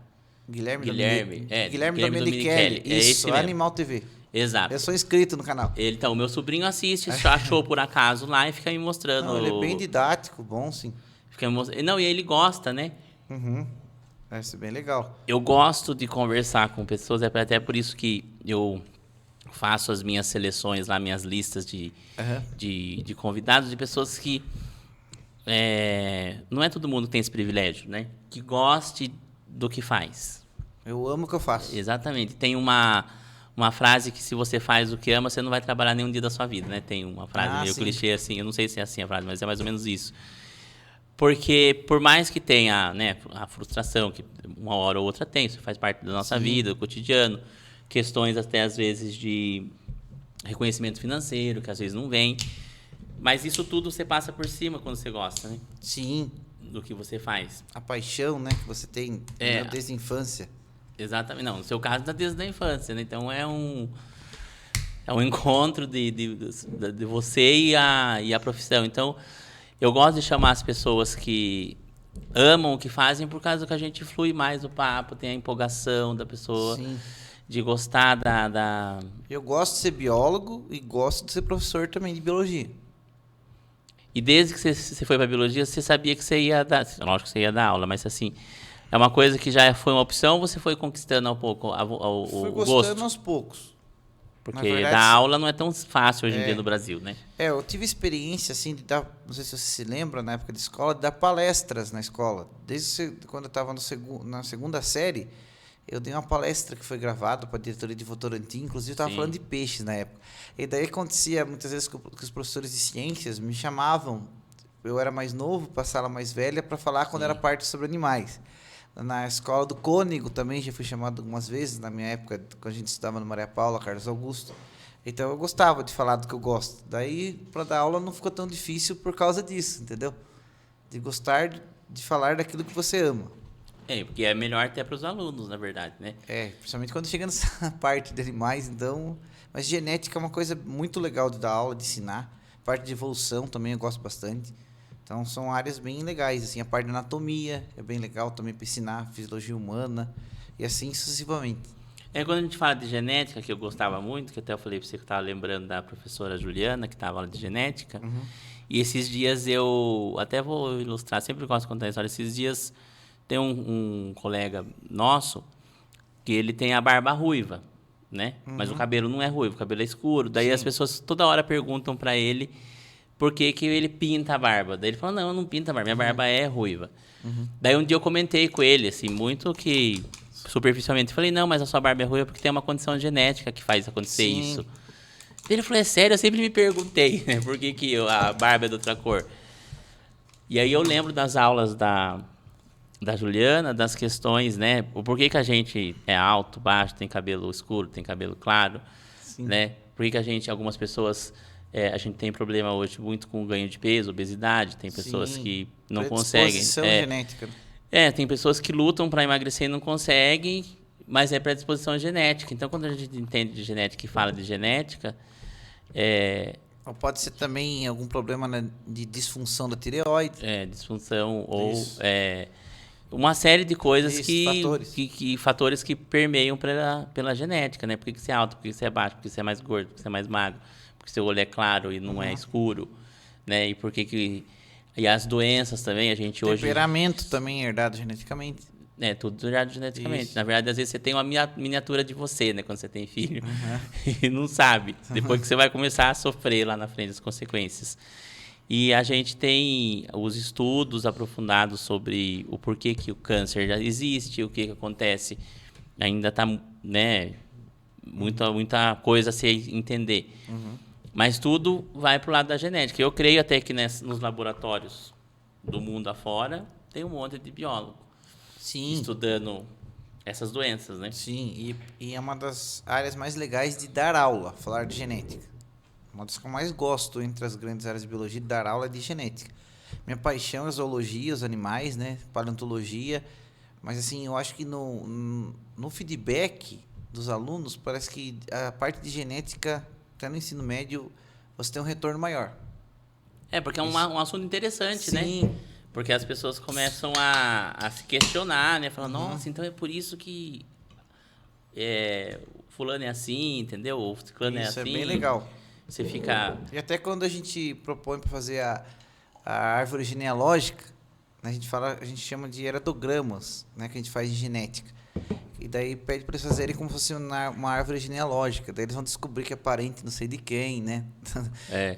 Guilherme Domenichelli. Isso, Animal TV. Exato. Eu sou inscrito no canal. Então, o meu sobrinho assiste, achou por acaso lá e fica me mostrando. Não, ele é bem didático, bom sim. Não, e ele gosta, né? Deve ser bem legal. Eu gosto de conversar com pessoas, até por isso que eu faço as minhas seleções lá, minhas listas Aham. de convidados, de pessoas que não é todo mundo que tem esse privilégio, né? Que goste do que faz. Eu amo o que eu faço. Exatamente. Tem uma frase que se você faz o que ama, você não vai trabalhar nenhum dia da sua vida, né? Tem uma frase meio Sim. clichê assim, eu não sei se é assim a frase, mas é mais ou menos isso. Porque por mais que tenha, né, a frustração, que uma hora ou outra tem, isso faz parte da nossa vida, do cotidiano, questões até às vezes de reconhecimento financeiro, que às vezes não vem, mas isso tudo você passa por cima quando você gosta, né, Sim. do que você faz. A paixão, né, que você tem desde a infância. Exatamente. Não, no seu caso, desde a infância, né? Então é um encontro de você e a profissão. Então, eu gosto de chamar as pessoas que amam o que fazem por causa que a gente flui mais o papo, tem a empolgação da pessoa, Sim. de gostar da... Eu gosto de ser biólogo e gosto de ser professor também de biologia. E desde que você foi para biologia, você sabia que você ia dar... Lógico que você ia dar aula, mas assim... É uma coisa que já foi uma opção ou você foi conquistando um pouco Fui o gostando gosto? aos poucos. Na Porque verdade, dar aula não é tão fácil hoje em dia no Brasil, né? eu tive experiência, assim, de dar, não sei se você se lembra, na época de escola, de dar palestras na escola. Desde quando eu estava na segunda série, eu dei uma palestra que foi gravada para a diretoria de Votorantim, inclusive eu estava Sim. falando de peixes na época. E daí acontecia muitas vezes que os professores de ciências me chamavam, eu era mais novo, para a sala mais velha, para falar quando era parte sobre animais. Na escola do Cônego também já fui chamado algumas vezes, na minha época, quando a gente estudava no Maria Paula, Carlos Augusto. Então eu gostava de falar do que eu gosto. Daí, para dar aula não ficou tão difícil por causa disso, entendeu? De gostar de falar daquilo que você ama. Porque é melhor até para os alunos, na verdade, né? Principalmente quando chega nessa parte de animais, então... Mas genética é uma coisa muito legal de dar aula, de ensinar. Parte de evolução também eu gosto bastante. Então, são áreas bem legais, assim, a parte de anatomia é bem legal também para ensinar, fisiologia humana e assim sucessivamente. Quando a gente fala de genética, que eu gostava muito, que até eu falei para você que eu estava lembrando da professora Juliana, que estava lá de genética, e esses dias eu, até vou ilustrar, sempre gosto de contar a história, esses dias tem um colega nosso que ele tem a barba ruiva, né? Mas o cabelo não é ruivo, o cabelo é escuro, daí as pessoas toda hora perguntam para ele por que ele pinta a barba. Daí ele falou, não, eu não pinto a barba, minha barba é ruiva. Daí um dia eu comentei com ele, assim, muito que superficialmente. Falei, não, mas a sua barba é ruiva porque tem uma condição genética que faz acontecer isso. Ele falou, é sério? Eu sempre me perguntei, né, por que a barba é de outra cor. E aí eu lembro das aulas da Juliana, das questões, né, o porquê que a gente é alto, baixo, tem cabelo escuro, tem cabelo claro, né, por que a gente, algumas pessoas... a gente tem problema hoje muito com o ganho de peso, obesidade, tem pessoas que não conseguem. Predisposição genética. Tem pessoas que lutam para emagrecer e não conseguem, mas é predisposição genética. Então, quando a gente entende de genética e fala de genética... Ou pode ser também algum problema de disfunção da tireoide. Disfunção ou... uma série de coisas fatores que permeiam pela genética, né? Por que você é alto, por que você é baixo, por que você é mais gordo, por que você é mais magro, porque seu olho é claro e não é escuro, né? E por que e as doenças também, a gente hoje... Temperamento também é herdado geneticamente. Tudo herdado geneticamente. Isso. Na verdade, às vezes você tem uma miniatura de você, né? Quando você tem filho. E não sabe. Depois que você vai começar a sofrer lá na frente as consequências. E a gente tem os estudos aprofundados sobre o porquê que o câncer já existe, o que acontece. Ainda está, né, muita coisa a se entender. Mas tudo vai para o lado da genética. Eu creio até que nos laboratórios do mundo afora tem um monte de biólogo estudando essas doenças, né? Sim, e é uma das áreas mais legais de dar aula, falar de genética. Uma das que eu mais gosto entre as grandes áreas de biologia, de dar aula é de genética. Minha paixão é a zoologia, os animais, né? Paleontologia. Mas, assim, eu acho que no feedback dos alunos, parece que a parte de genética, até no ensino médio, você tem um retorno maior. Porque é um assunto interessante, né? Sim. Porque as pessoas começam a se questionar, né? Falando, nossa, então é por isso que fulano é assim, entendeu? Ou ciclano é assim. Isso é bem legal. Você fica... E até quando a gente propõe para fazer a árvore genealógica, A gente chama de heradogramas, né, que a gente faz em genética. E daí pede para eles fazerem como se fosse uma árvore genealógica. Daí eles vão descobrir que é parente não sei de quem, né? É.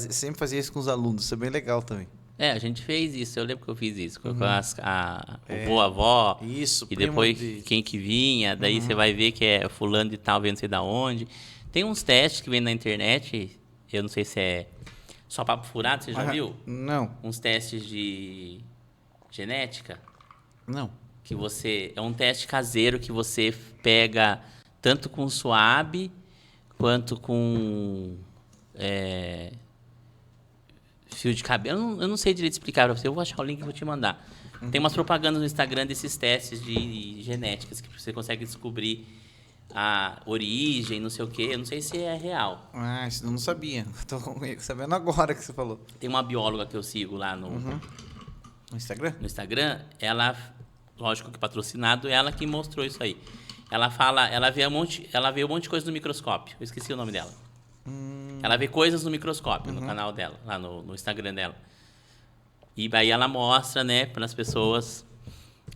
Sempre fazia isso com os alunos, isso é bem legal também. A gente fez isso, eu lembro que eu fiz isso, com o É. vô, a avó, Isso, e primo depois de... quem que vinha, daí você vai ver que é fulano de tal, vem não sei da onde. Tem uns testes que vem na internet, eu não sei se é só papo furado, você já viu? Não, Uns testes de genética, não. que é um teste caseiro que você pega tanto com suave quanto com fio de cabelo. Eu não sei direito explicar pra você. Eu vou achar o link e vou te mandar. Tem umas propagandas no Instagram desses testes de genéticas que você consegue descobrir a origem, não sei o quê. Eu não sei se é real. Ah, isso eu não sabia. Tô sabendo agora que você falou. Tem uma bióloga que eu sigo lá No Instagram? no Instagram. Ela, lógico que patrocinado, ela que mostrou isso aí. Ela fala, ela vê um monte de coisa no microscópio. Eu esqueci o nome dela. Ela vê coisas no microscópio no canal dela, lá no Instagram dela. E aí ela mostra, né, para as pessoas.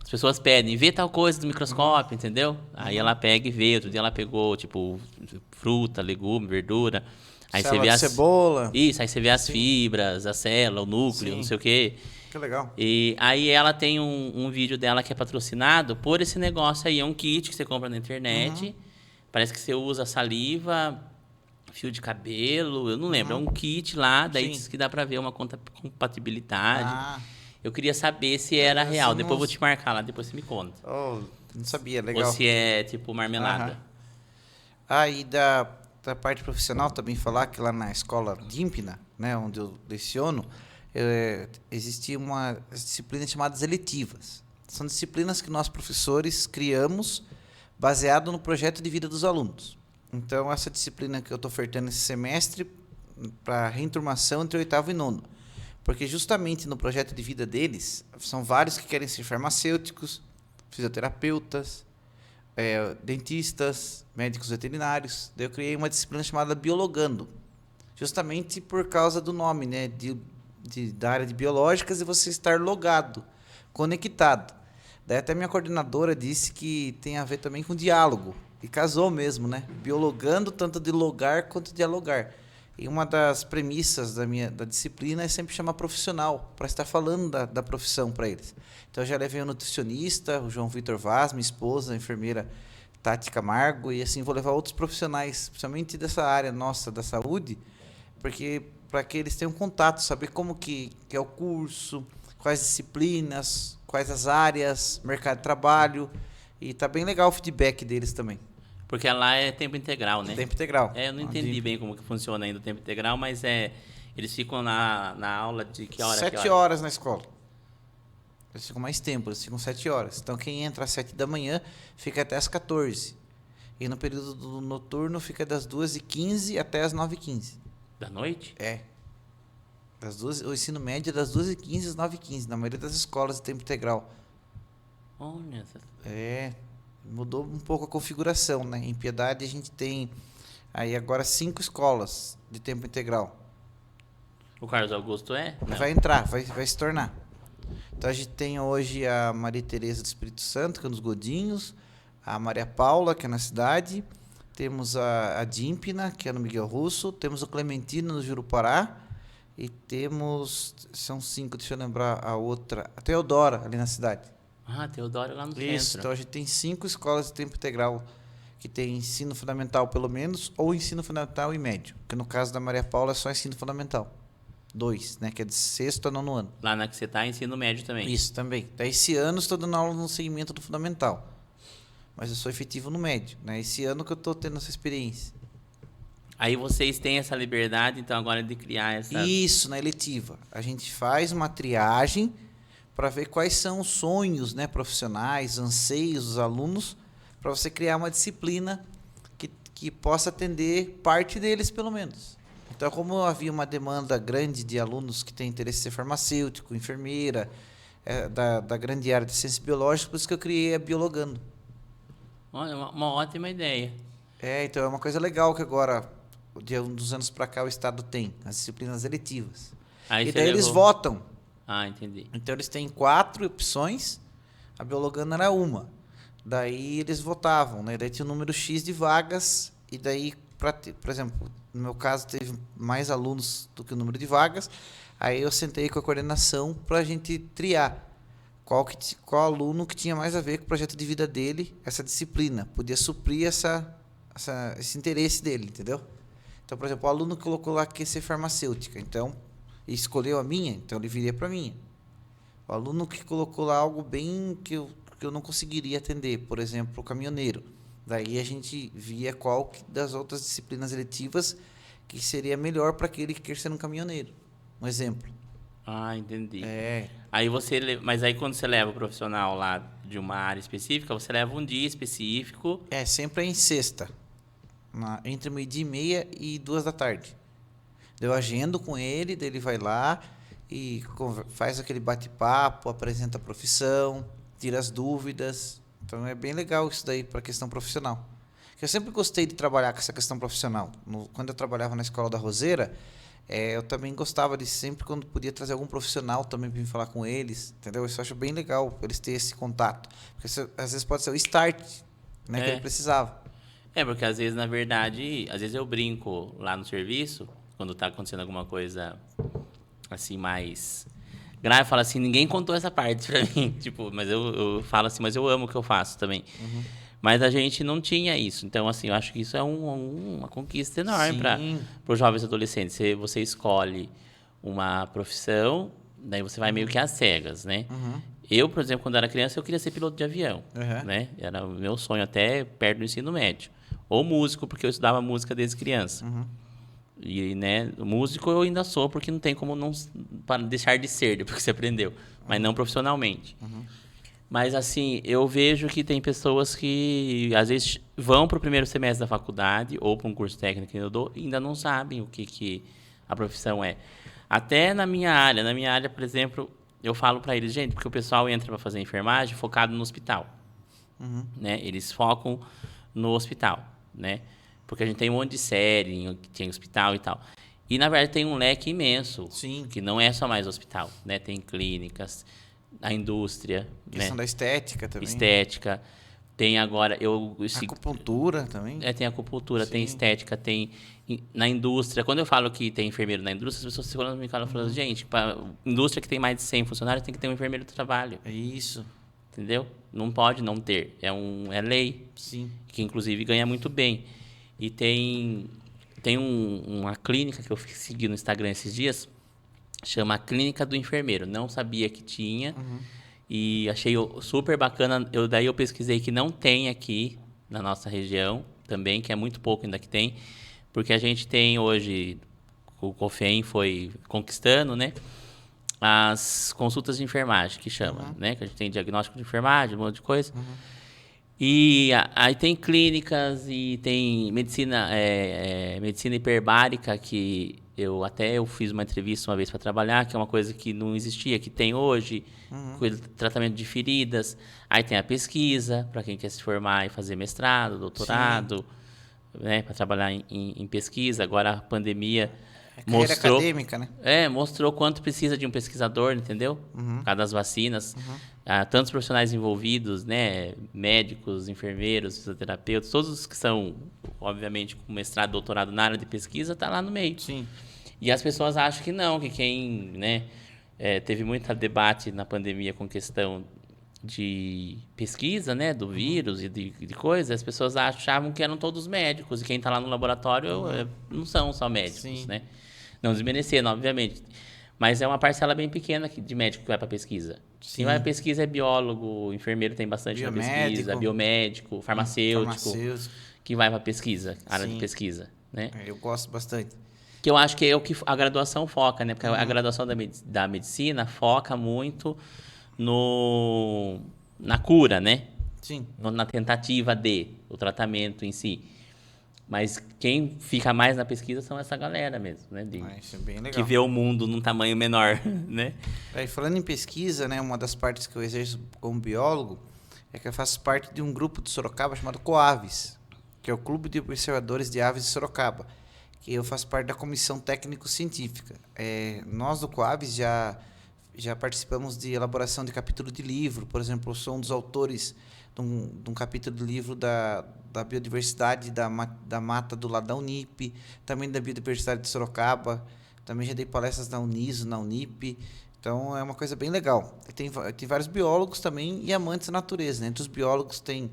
As pessoas pedem, vê tal coisa do microscópio, entendeu? Aí ela pega e vê. Outro dia ela pegou, tipo, fruta, legume, verdura. Aí você vê cebola. Isso, aí você vê as fibras, a célula, o núcleo, Sim. não sei o quê. Que legal. E aí ela tem um vídeo dela que é patrocinado por esse negócio aí. É um kit que você compra na internet. Parece que você usa saliva, fio de cabelo, eu não lembro. É um kit lá, daí diz que dá pra ver uma compatibilidade. Ah, Eu queria saber se era real. não- Depois eu vou te marcar lá, depois você me conta. não sabia, Ou legal. se é tipo marmelada. E da parte profissional também falar que lá na escola Dímpina, né, onde eu leciono, existia uma disciplina chamada eletivas. São disciplinas que nós professores criamos baseado no projeto de vida dos alunos. Então, essa disciplina que eu estou ofertando esse semestre para reenturmação entre o oitavo e nono. Porque justamente no projeto de vida deles, são vários que querem ser farmacêuticos, fisioterapeutas, dentistas, médicos veterinários. Daí eu criei uma disciplina chamada Biologando, justamente por causa do nome, né, da área de biológicas e você estar logado, conectado. Daí até minha coordenadora disse que tem a ver também com diálogo, e casou mesmo, né? Biologando, tanto de logar quanto de dialogar. E uma das premissas da disciplina é sempre chamar profissional, para estar falando da profissão para eles. Então, eu já levei um nutricionista, o João Vitor Vaz, minha esposa, a enfermeira Tati Camargo, e assim vou levar outros profissionais, principalmente dessa área nossa da saúde, porque para que eles tenham contato, saber como que é o curso, quais disciplinas, quais as áreas, mercado de trabalho, e tá bem legal o feedback deles também. Porque lá é tempo integral, né? Tempo integral. Eu não entendi bem como que funciona ainda o tempo integral, mas eles ficam na aula de que hora? 7 horas na escola. Eles ficam mais tempo, eles ficam 7 horas. Então, quem entra às 7 da manhã fica até às 14. E no período do noturno fica das 2h15 até as 9h15. Da noite? O ensino médio é das 2h15 às 9h15, na maioria das escolas de tempo integral. Olha. Mudou um pouco a configuração, né? Em Piedade a gente tem aí agora 5 escolas de tempo integral. O Carlos Augusto é? Não. Vai entrar, vai se tornar. Então a gente tem hoje a Maria Tereza do Espírito Santo, que é nos Godinhos, a Maria Paula, que é na cidade, temos a Dímpina, que é no Miguel Russo, temos o Clementino no Jurupará, e são 5, deixa eu lembrar a outra, a Teodora, ali na cidade. Teodoro lá no Isso, centro. então a gente tem 5 escolas de tempo integral que tem ensino fundamental pelo menos, ou ensino fundamental e médio, que no caso da Maria Paula é só ensino fundamental. 2, né, que é de 6º a 9º ano. Lá na que você está, ensino médio também. Isso, também. Daí esse ano estou dando aula no segmento do fundamental, mas eu sou efetivo no médio, né? Esse ano que eu estou tendo essa experiência. Aí vocês têm essa liberdade, então, agora de criar essa... Isso, na eletiva. A gente faz uma triagem para ver quais são os sonhos, né, profissionais, anseios dos alunos, para você criar uma disciplina que possa atender parte deles, pelo menos. Então, como havia uma demanda grande de alunos que têm interesse em ser farmacêutico, enfermeira, da grande área de ciências biológicas, por isso que eu criei a Biologando. Olha, uma ótima ideia. Então é uma coisa legal que agora, de uns anos para cá, o Estado tem, as disciplinas eletivas. Aí E você daí eles levou- votam. Ah, entendi. Então eles têm 4 opções, a Biologana era uma. Daí eles votavam, né? Daí tinha um número X de vagas, e daí, por exemplo, no meu caso teve mais alunos do que o número de vagas, aí eu sentei com a coordenação para a gente triar qual aluno que tinha mais a ver com o projeto de vida dele, essa disciplina, podia suprir esse interesse dele, entendeu? Então, por exemplo, o aluno colocou lá que ia ser farmacêutica, então, e escolheu a minha, então ele viria para minha. O aluno que colocou lá algo bem que eu não conseguiria atender, por exemplo, o caminhoneiro. Daí a gente via qual das outras disciplinas eletivas que seria melhor para aquele que quer ser um caminhoneiro. Um exemplo. Ah, entendi. É. Aí mas aí quando você leva o profissional lá de uma área específica, você leva um dia específico. É, sempre é em sexta. Entre 12h30 e 2 da tarde. Eu agendo com ele, daí ele vai lá e faz aquele bate-papo, apresenta a profissão, tira as dúvidas. Então é bem legal isso daí para a questão profissional. Eu sempre gostei de trabalhar com essa questão profissional. Quando eu trabalhava na Escola da Roseira, eu também gostava de sempre, quando podia, trazer algum profissional também para me falar com eles, entendeu? Isso eu acho bem legal, eles terem esse contato. Porque isso, às vezes pode ser o start, né, que ele precisava. Porque às vezes, na verdade, às vezes eu brinco lá no serviço, quando tá acontecendo alguma coisa assim mais grave, eu falo assim, ninguém contou essa parte pra mim. Tipo, mas eu falo assim, mas eu amo o que eu faço também. Uhum. Mas a gente não tinha isso. Então, assim, eu acho que isso é uma conquista enorme para os jovens e adolescentes. Você escolhe uma profissão, daí você vai meio que às cegas, né? Uhum. Eu, por exemplo, quando era criança, eu queria ser piloto de avião, Uhum. né? Era o meu sonho até perto do ensino médio. Ou músico, porque eu estudava música desde criança. Uhum. E, né, músico eu ainda sou, porque não tem como não para deixar de ser depois que você aprendeu, mas não profissionalmente. Uhum. Mas, assim, eu vejo que tem pessoas que, às vezes, vão para o primeiro semestre da faculdade ou para um curso técnico que eu dou e ainda não sabem o que a profissão é. Até na minha área, por exemplo, eu falo para eles, gente, porque o pessoal entra para fazer enfermagem focado no hospital. Uhum. Né? Eles focam no hospital, né? Porque a gente tem um monte de série que tem hospital e tal. E, na verdade, tem um leque imenso. Sim. Que não é só mais hospital, né? Tem clínicas, a indústria, questão né? da estética também. Estética. Tem agora... Acupuntura também. Tem acupuntura, Sim. tem estética, tem... Na indústria, quando eu falo que tem enfermeiro na indústria, as pessoas quando me falam, gente, para indústria que tem mais de 100 funcionários, tem que ter um enfermeiro de trabalho. É isso. Entendeu? Não pode não ter. É lei. Sim. Que, inclusive, ganha muito bem. E tem uma clínica que eu segui no Instagram esses dias, chama Clínica do Enfermeiro. Não sabia que tinha. Uhum. E achei super bacana. Daí eu pesquisei que não tem aqui na nossa região também, que é muito pouco ainda que tem. Porque a gente tem hoje, o COFEM foi conquistando, né? As consultas de enfermagem, que chama, né? Que a gente tem diagnóstico de enfermagem, um monte de coisa. E aí tem clínicas e tem medicina hiperbárica, que eu fiz uma entrevista uma vez para trabalhar, que é uma coisa que não existia, que tem hoje, tratamento de feridas. Aí tem a pesquisa, para quem quer se formar e fazer mestrado, doutorado, né, para trabalhar em pesquisa. Agora a pandemia mostrou acadêmica, né? Mostrou quanto precisa de um pesquisador, entendeu? Por causa das vacinas. Tantos profissionais envolvidos, né? Médicos, enfermeiros, fisioterapeutas, todos os que são, obviamente, com mestrado, doutorado na área de pesquisa, está lá no meio. Sim. E as pessoas acham que não, que quem, né? Teve muito debate na pandemia com questão de pesquisa, né, do vírus e de coisas, as pessoas achavam que eram todos médicos e quem está lá no laboratório não são só médicos, né? Não desmerecendo, obviamente. Mas é uma parcela bem pequena de médico que vai para pesquisa. Quem vai para pesquisa é biólogo, enfermeiro tem bastante na pesquisa, biomédico, farmacêutico, que vai para pesquisa, área de pesquisa, né? Eu gosto bastante. Que eu acho que é o que a graduação foca, né? Porque a graduação da medicina foca muito na cura, né? Sim. Na tentativa o tratamento em si. Mas quem fica mais na pesquisa são essa galera mesmo, né? Isso é bem legal. Que vê o mundo num tamanho menor, né? Falando em pesquisa, né? Uma das partes que eu exerço como biólogo é que eu faço parte de um grupo de Sorocaba chamado COAVES, que é o Clube de Observadores de Aves de Sorocaba, que eu faço parte da comissão técnico-científica. Nós do COAVES já já participamos de elaboração de capítulo de livro. Por exemplo, eu sou um dos autores de um capítulo de livro da biodiversidade da mata do lado da Unip, também da biodiversidade de Sorocaba. Também já dei palestras na Uniso, na Unip. Então, é uma coisa bem legal. Tem vários biólogos também e amantes da natureza, né? Entre os biólogos tem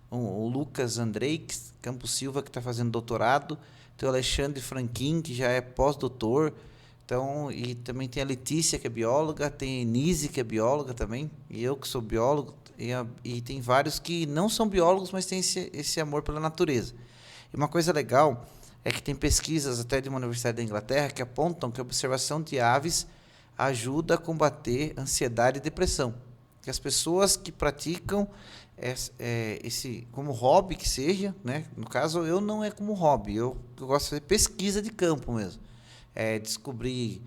o Lucas Andreix Campos Silva, que está fazendo doutorado. Tem o Alexandre Franquin, que já é pós-doutor. Então, e também tem a Letícia, que é bióloga. Tem a Enise, que é bióloga também. E eu, que sou biólogo. E tem vários que não são biólogos, mas têm esse amor pela natureza. E uma coisa legal é que tem pesquisas até de uma universidade da Inglaterra que apontam que a observação de aves ajuda a combater ansiedade e depressão. Que as pessoas que praticam esse como hobby que seja, né? No caso, eu não é como hobby, eu gosto de fazer pesquisa de campo mesmo. Descobrir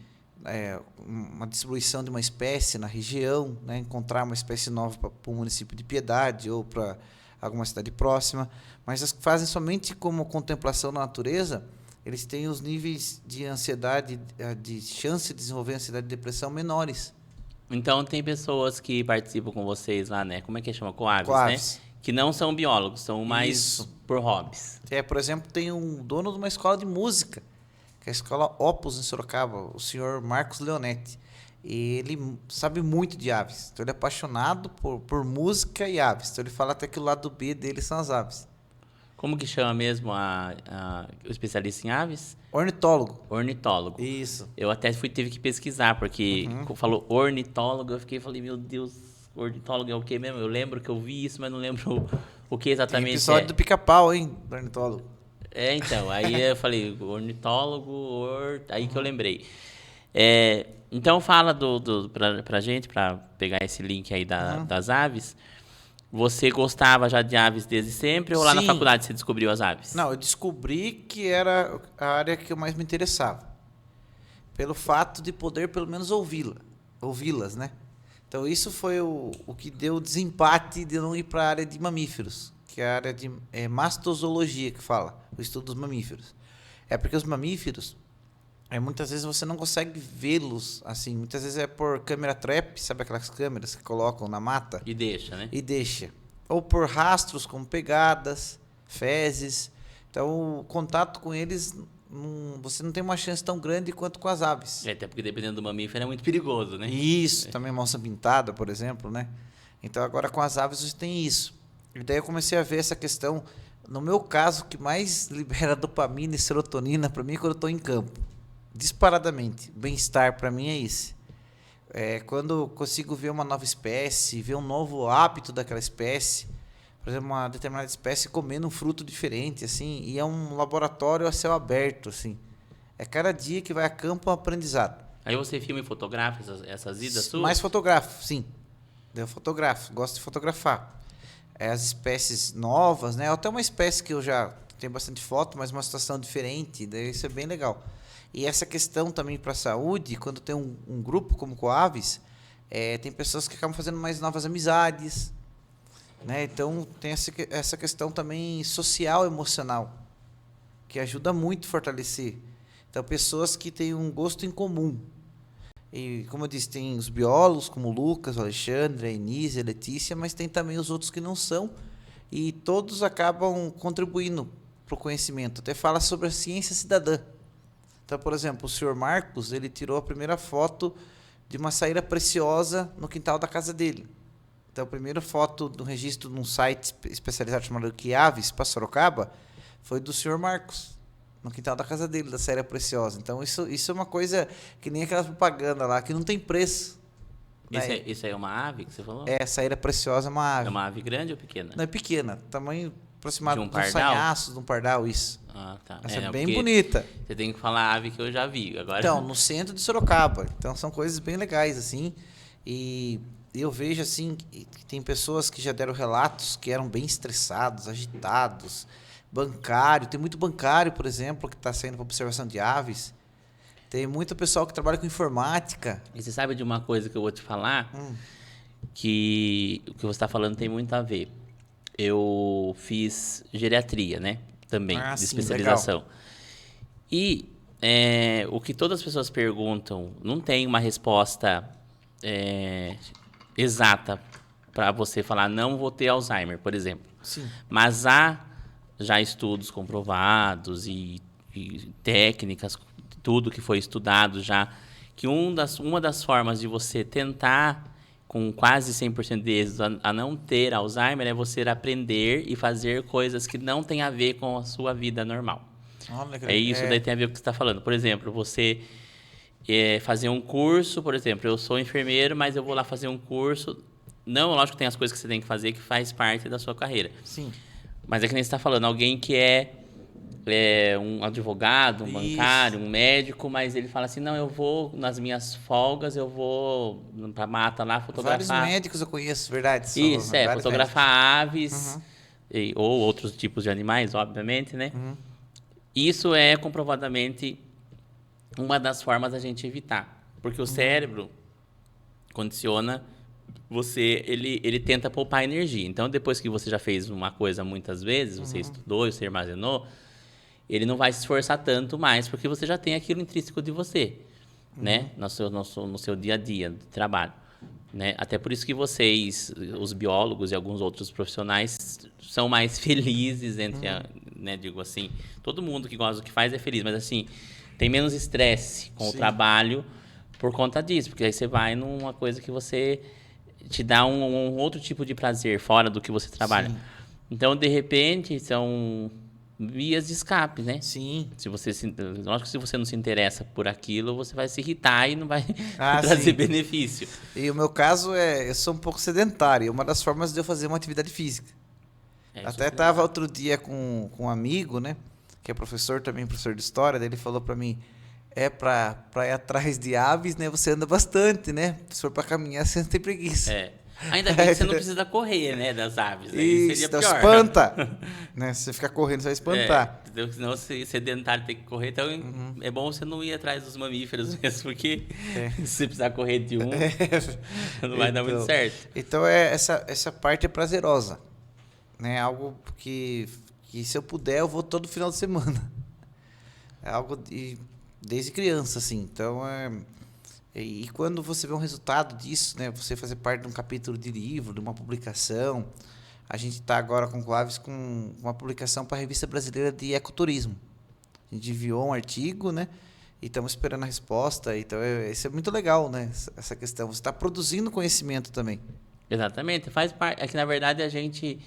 uma distribuição de uma espécie na região, né? Encontrar uma espécie nova para o município de Piedade ou para alguma cidade próxima, mas as que fazem somente como contemplação da natureza, eles têm os níveis de ansiedade, de chance de desenvolver ansiedade e depressão menores. Então, tem pessoas que participam com vocês lá, né? Como é que chama? Coaves, Coaves. né? Que não são biólogos, são mais Isso. por hobbies. Por exemplo, tem um dono de uma escola de música, que é a escola Opus em Sorocaba, o senhor Marcos Leonetti. E ele sabe muito de aves. Então, ele é apaixonado por música e aves. Então, ele fala até que o lado B dele são as aves. Como que chama mesmo o especialista em aves? Ornitólogo. Ornitólogo. Isso. Eu até tive que pesquisar, porque falou ornitólogo, eu falei, meu Deus, ornitólogo é o quê mesmo? Eu lembro que eu vi isso, mas não lembro o que exatamente Tem episódio do Pica-Pau, hein, do ornitólogo. Então, aí eu falei, ornitólogo, aí que eu lembrei. Então fala pra gente, pra pegar esse link aí das aves. Você gostava já de aves desde sempre ou lá na Sim. faculdade você descobriu as aves? Não, eu descobri que era a área que eu mais me interessava. Pelo fato de poder pelo menos ouvi-las, né? Então isso foi o que deu o desempate de não ir para a área de mamíferos, que é a área de mastozoologia que fala, o estudo dos mamíferos. Porque os mamíferos, muitas vezes você não consegue vê-los assim, muitas vezes é por câmera trap, sabe aquelas câmeras que colocam na mata? E deixa, né? E deixa. Ou por rastros como pegadas, fezes. Então o contato com eles, você não tem uma chance tão grande quanto com as aves. Até porque dependendo do mamífero é muito perigoso, né? Isso, também onça pintada, por exemplo, né? Então agora com as aves você tem isso. E daí eu comecei a ver essa questão, no meu caso, o que mais libera dopamina e serotonina para mim é quando eu estou em campo. Disparadamente. Bem-estar para mim é esse. Quando eu consigo ver uma nova espécie, ver um novo hábito daquela espécie, por exemplo, uma determinada espécie comendo um fruto diferente, assim, e é um laboratório a céu aberto, assim. Cada dia que vai a campo é um aprendizado. Aí você filma e fotografa essas idas suas? Mais fotografo, sim. Eu fotografo, gosto de fotografar. As espécies novas, né? Até uma espécie que eu já tenho bastante foto, mas uma situação diferente, daí isso é bem legal. E essa questão também para a saúde, quando tem um grupo como Coaves, tem pessoas que acabam fazendo mais novas amizades, né? Então tem essa questão também social, emocional, que ajuda muito a fortalecer. Então pessoas que têm um gosto em comum. E como eu disse, tem os biólogos como o Lucas, o Alexandre, a Enise, a Letícia, mas tem também os outros que não são, e todos acabam contribuindo para o conhecimento. Até fala sobre a ciência cidadã. Então, por exemplo, o senhor Marcos, ele tirou a primeira foto de uma saíra preciosa no quintal da casa dele. Então, a primeira foto do registro num site especializado chamado Quiaves, para Sorocaba, foi do senhor Marcos, no quintal da casa dele, da saíra preciosa. Então, isso é uma coisa que nem aquela propaganda lá, que não tem preço. Isso aí é uma ave que você falou? A saíra preciosa é uma ave. É uma ave grande ou pequena? Não, é pequena, tamanho aproximado De um dos pardal? sanhaços, de um pardal, isso. Ah, tá. Essa é não, bem porque bonita. Você tem que falar ave que eu já vi. Agora... Então, no centro de Sorocaba. Então, são coisas bem legais, assim. E eu vejo, assim, que tem pessoas que já deram relatos que eram bem estressados, agitados. Bancário. Tem muito bancário, por exemplo, que está saindo para observação de aves. Tem muito pessoal que trabalha com informática. E você sabe de uma coisa que eu vou te falar? Que o que você está falando tem muito a ver. Eu fiz geriatria, né? Também, de especialização. Legal. E o que todas as pessoas perguntam, não tem uma resposta exata para você falar não vou ter Alzheimer, por exemplo. Sim. Mas há já estudos comprovados e técnicas, tudo que foi estudado já, que uma das formas de você tentar com quase 100% de êxito a não ter Alzheimer é você aprender e fazer coisas que não têm a ver com a sua vida normal. Olha, É isso, daí tem a ver com o que você está falando. Por exemplo, você fazer um curso, por exemplo, eu sou enfermeiro, mas eu vou lá fazer um curso. Não, lógico que tem as coisas que você tem que fazer que faz parte da sua carreira. Sim. Mas é que nem você está falando, alguém que é um advogado, um bancário, um médico, mas ele fala assim, não, eu vou, nas minhas folgas, eu vou pra mata lá fotografar... Vários médicos eu conheço, verdade. Isso, fotografar aves, ou outros tipos de animais, obviamente, né? Isso é comprovadamente uma das formas da gente evitar. Porque o cérebro condiciona você, ele tenta poupar energia. Então, depois que você já fez uma coisa muitas vezes, você estudou, você armazenou, ele não vai se esforçar tanto mais, porque você já tem aquilo intrínseco de você, né? No seu dia a dia de trabalho. Né? Até por isso que vocês, os biólogos e alguns outros profissionais, são mais felizes né? Digo assim, todo mundo que gosta do que faz é feliz, mas assim, tem menos estresse com o trabalho por conta disso, porque aí você vai numa coisa que você te dá um outro tipo de prazer fora do que você trabalha. Sim. Então, de repente, são vias de escape, né? Sim. Lógico que se você não se interessa por aquilo, você vai se irritar e não vai trazer benefício. E o meu caso eu sou um pouco sedentário. Uma das formas de eu fazer uma atividade física. Até estava outro dia com um amigo, né? Que é professor também, professor de história. Daí ele falou para mim, para ir atrás de aves, né? Você anda bastante, né? Se for para caminhar, você não tem preguiça. Ainda bem que você não precisa correr, né, das aves. Aí isso, seria pior. Espanta. Né? Se você ficar correndo, você vai espantar. Senão, se sedentário tem que correr, então é bom você não ir atrás dos mamíferos mesmo, porque se você precisar correr de um, não vai dar muito certo. Então, essa parte é prazerosa. Né? Algo que se eu puder, eu vou todo final de semana. É algo desde criança, assim. Então, e quando você vê um resultado disso, né, você fazer parte de um capítulo de livro, de uma publicação, a gente está agora com o Clóvis com uma publicação para a Revista Brasileira de Ecoturismo. A gente enviou um artigo, né, e estamos esperando a resposta. Então, isso é muito legal, né, essa questão. Você está produzindo conhecimento também. Exatamente. Faz parte. É que, na verdade, a gente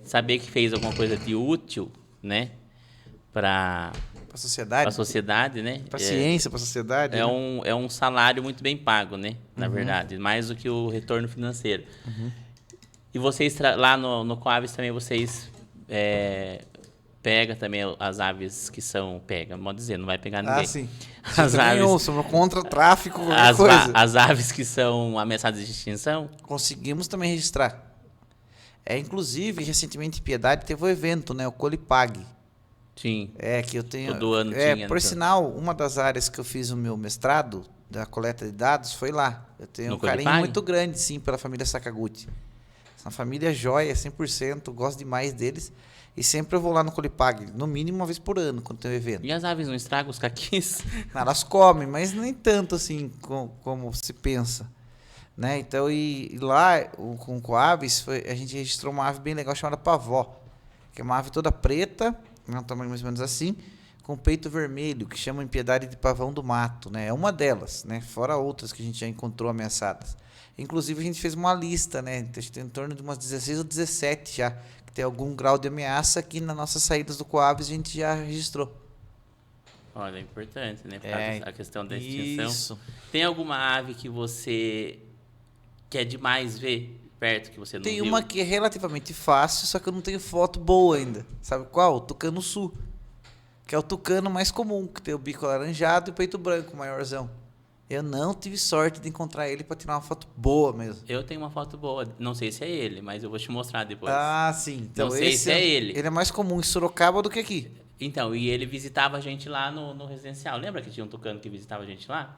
saber que fez alguma coisa de útil, né, para a sociedade. Para a sociedade, né? Para a ciência, para a sociedade. É um salário muito bem pago, né? Na verdade, mais do que o retorno financeiro. E vocês, lá no Coaves também, vocês pegam também as aves que são... modo dizer, não vai pegar ninguém. Ah, sim. As aves, somos contra o tráfico, as aves que são ameaçadas de extinção? Conseguimos também registrar. Inclusive, recentemente, em Piedade, teve um evento, né? O Colipag. Sim. Que eu tenho. Todo ano tinha. Por sinal, uma das áreas que eu fiz o meu mestrado, da coleta de dados, foi lá. Eu tenho um carinho muito grande, sim, pela família Sakaguchi. Uma família joia, 100%, gosto demais deles. E sempre eu vou lá no Colipag, no mínimo uma vez por ano, quando tem um evento. E as aves não estragam os caquis? Não, elas comem, mas nem tanto assim como se pensa. Né? Então, e lá, com o Coaves, a gente registrou uma ave bem legal chamada pavó, que é uma ave toda preta, um tamanho mais ou menos assim, com peito vermelho, que chamam em Piedade de pavão do mato, né? É uma delas, né? Fora outras que a gente já encontrou ameaçadas. Inclusive, a gente fez uma lista, né? Tem em torno de umas 16 ou 17 já, que tem algum grau de ameaça que nas nossas saídas do Coaves a gente já registrou. Olha, é importante, né? A questão da extinção. Isso. Tem alguma ave que você quer demais ver perto, que você não viu? Tem uma que é relativamente fácil, só que eu não tenho foto boa ainda. Sabe qual? O tucano-sul. Que é o tucano mais comum, que tem o bico alaranjado e o peito branco, maiorzão. Eu não tive sorte de encontrar ele para tirar uma foto boa mesmo. Eu tenho uma foto boa. Não sei se é ele, mas eu vou te mostrar depois. Ah, sim. Então, não sei se é ele. Ele é mais comum em Sorocaba do que aqui. Então, e ele visitava a gente lá no residencial. Lembra que tinha um tucano que visitava a gente lá?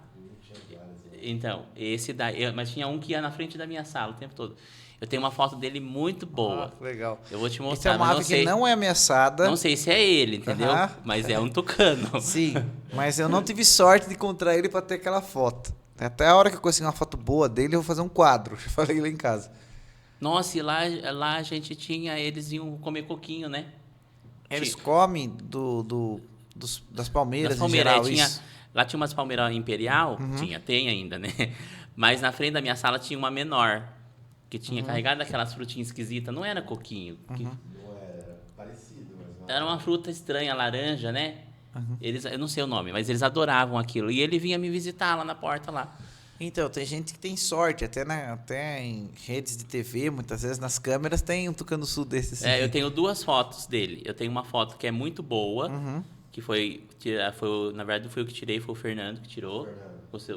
Então, esse daí... Mas tinha um que ia na frente da minha sala o tempo todo. Eu tenho uma foto dele muito boa. Legal. Eu vou te mostrar. Essa é uma ave que não é ameaçada. Não sei se é ele, entendeu? Mas é um tucano. Sim, mas eu não tive sorte de encontrar ele para ter aquela foto. Até a hora que eu conseguir uma foto boa dele, eu vou fazer um quadro. Eu falei lá em casa. Nossa, e lá a gente tinha, eles iam comer coquinho, né? Eles comem das palmeiras Das em palmeiras, geral, tinha, isso. lá tinha umas palmeiras imperial, tem ainda, né? Mas na frente da minha sala tinha uma menor, que tinha carregado aquelas frutinhas esquisitas, não era coquinho. Não era parecido, mas não Era uma fruta estranha, laranja, né? Eu não sei o nome, mas eles adoravam aquilo. E ele vinha me visitar lá na porta lá. Então, tem gente que tem sorte, até em redes de TV, muitas vezes nas câmeras tem um tucano-sul desse. Assim. Eu tenho 2 fotos dele. Eu tenho uma foto que é muito boa, que na verdade foi eu que tirei, foi o Fernando que tirou.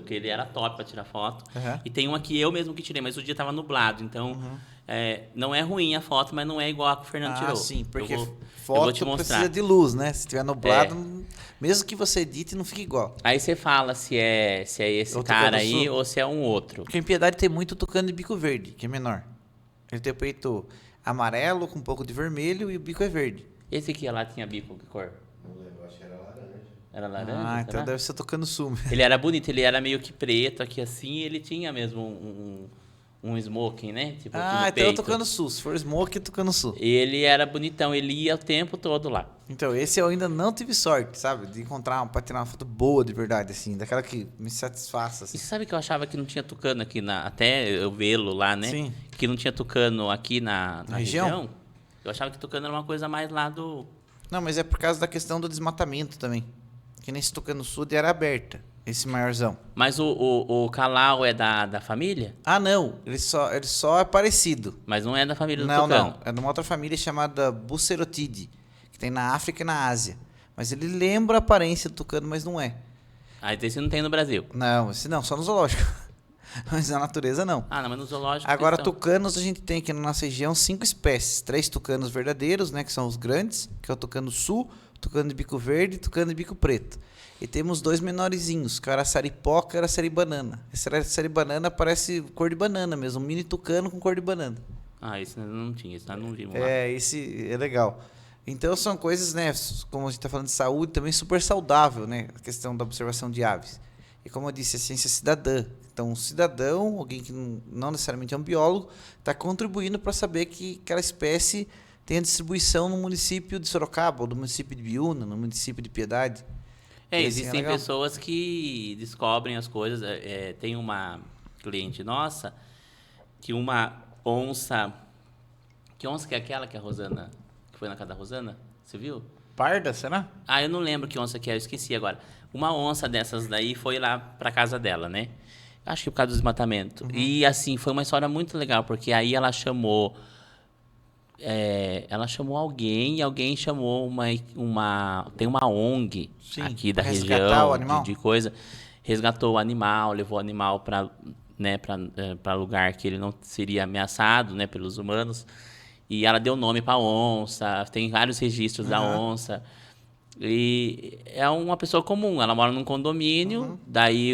Que ele era top pra tirar foto. E tem uma que eu mesmo que tirei, mas o dia tava nublado, então não é ruim a foto, mas não é igual a que o Fernando tirou. Sim, porque eu foto vou te mostrar. precisa de luz, né? Se tiver nublado, mesmo que você edite, não fica igual. Aí você fala se é esse Ou cara tucano-sul. aí ou se é um outro. Porque em Piedade tem muito tucano de bico verde, que é menor. Ele tem o peito amarelo com um pouco de vermelho e o bico é verde. Esse aqui lá tinha bico, que cor? Não lembro, acho que era laranja. Era laranja? Então será? deve ser tucano-sul. Ele era bonito, ele era meio que preto aqui assim, e ele tinha mesmo um smoking, né? Tipo, aqui no Então é peito. tucano-sul. Se for smoke, é tucano-sul. Ele era bonitão, ele ia o tempo todo lá. Então, esse eu ainda não tive sorte, sabe? De encontrar, pra tirar uma foto boa de verdade, assim. Daquela que me satisfaça, E assim. você sabe que eu achava que não tinha tucano aqui, até eu vê-lo lá, né? Sim. Que não tinha tucano aqui na região? região. Eu achava que tucano era uma coisa mais lá do... Não, mas é por causa da questão do desmatamento também. Que nesse tucano-sul era aberta, esse maiorzão. Mas o calau é da família? Não. Ele só é parecido. Mas não é da família do Não. tucano. É de uma outra família chamada Bucerotidae, que tem na África e na Ásia. Mas ele lembra a aparência do tucano, mas não é. Ah, esse não tem no Brasil. Não, esse não, só no zoológico. Mas na natureza não. Ah, não, mas no zoológico... Agora, eles tão- tucanos, a gente tem aqui na nossa região 5 espécies. 3 tucanos verdadeiros, né, que são os grandes, que é o tucano sul, tucano de bico verde e tucano de bico preto. E temos 2 menorzinhos, que é o araçaripoca e o araçaribanana. Esse araçaribanana parece cor de banana mesmo, um mini tucano com cor de banana. Ah, esse não tinha, esse nós não vimos lá. Esse é legal. Então são coisas, né, como a gente está falando de saúde, também super saudável, né, a questão da observação de aves. E como eu disse, a ciência cidadã. Então, um cidadão, alguém que não necessariamente é um biólogo, está contribuindo para saber que aquela espécie tem a distribuição no município de Sorocaba, ou no município de Biúna, no município de Piedade. E assim, Existem legal. pessoas que descobrem as coisas. Tem uma cliente nossa que uma onça... Que onça que é aquela que a Rosana... Que foi na casa da Rosana? Você viu? Parda, será? Ah, eu não lembro que onça que é, eu esqueci agora. Uma onça dessas daí foi lá pra casa dela, né? Acho que por causa do desmatamento. E assim, foi uma história muito legal, porque aí ela chamou alguém e alguém chamou tem uma ONG Sim, aqui da pra resgatar região o animal? de coisa. Resgatou o animal, levou o animal para lugar que ele não seria ameaçado, né, pelos humanos. E ela deu nome para onça, tem vários registros da onça. E é uma pessoa comum, ela mora num condomínio, daí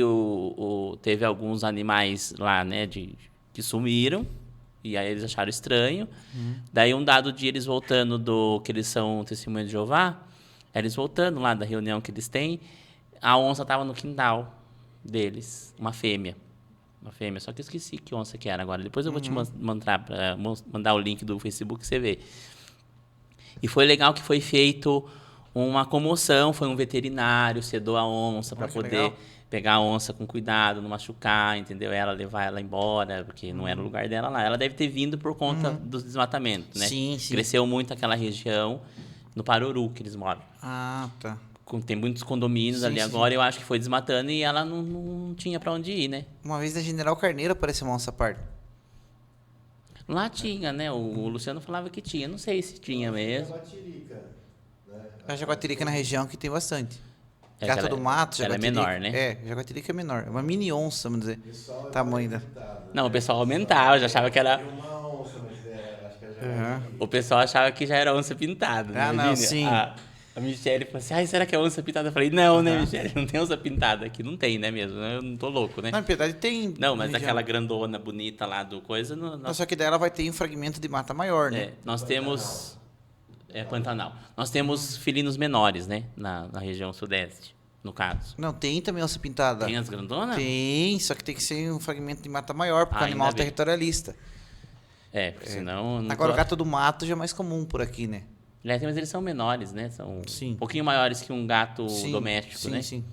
teve alguns animais lá, né, que sumiram, e aí eles acharam estranho. Daí um dado dia eles voltando que eles são testemunhas de Jeová, eles voltando lá da reunião que eles têm, a onça estava no quintal deles, uma fêmea. Uma fêmea, só que eu esqueci que onça que era agora. Depois eu vou te mandar o link do Facebook que você vê. E foi legal que foi feito uma comoção, foi um veterinário, sedou a onça para poder legal. pegar a onça com cuidado, não machucar, entendeu? Levar ela embora, porque não era o lugar dela lá. Ela deve ter vindo por conta do desmatamento, né? Sim. Cresceu muito aquela região, no Paruru que eles moram. Ah, tá. Tem muitos condomínios ali agora, eu acho que foi desmatando e ela não tinha para onde ir, né? Uma vez na General Carneiro apareceu uma onça parda. Lá tinha, né? O Luciano falava que tinha. Não sei se tinha mesmo. Jaguatirica, né? A jaguatirica na região que tem bastante. É, Gata que do mato, ela é jaguatirica. menor, né? Jaguatirica é menor. É uma mini onça, vamos dizer. Tamanho da... Não, o pessoal aumentava, já achava que era... Uma onça, mas acho que é jaguatirica. O pessoal achava que já era onça pintada. Né? Ah, não, Imagine, sim. A Michelle falou assim, será que é onça pintada? Eu falei, não, né, Michelle? Não tem onça pintada aqui. Não tem, né, mesmo? Eu não tô louco, né? Não, em Piedade tem... Não, mas região. aquela grandona, bonita lá do coisa... Não, só que dela vai ter um fragmento de mata maior, né? nós temos... Pantanal. Nós temos felinos menores, né? Na região sudeste. no caso. Não, tem também onça pintada. Tem as grandonas? Tem, só que tem que ser um fragmento de mata maior, porque o Ah, animal é ainda bem. territorialista. Porque senão... não Agora, o tô- gato do mato já é mais comum por aqui, né? Mas eles são menores, né? São Sim. um pouquinho maiores que um gato Sim, doméstico, sim, né? Sim.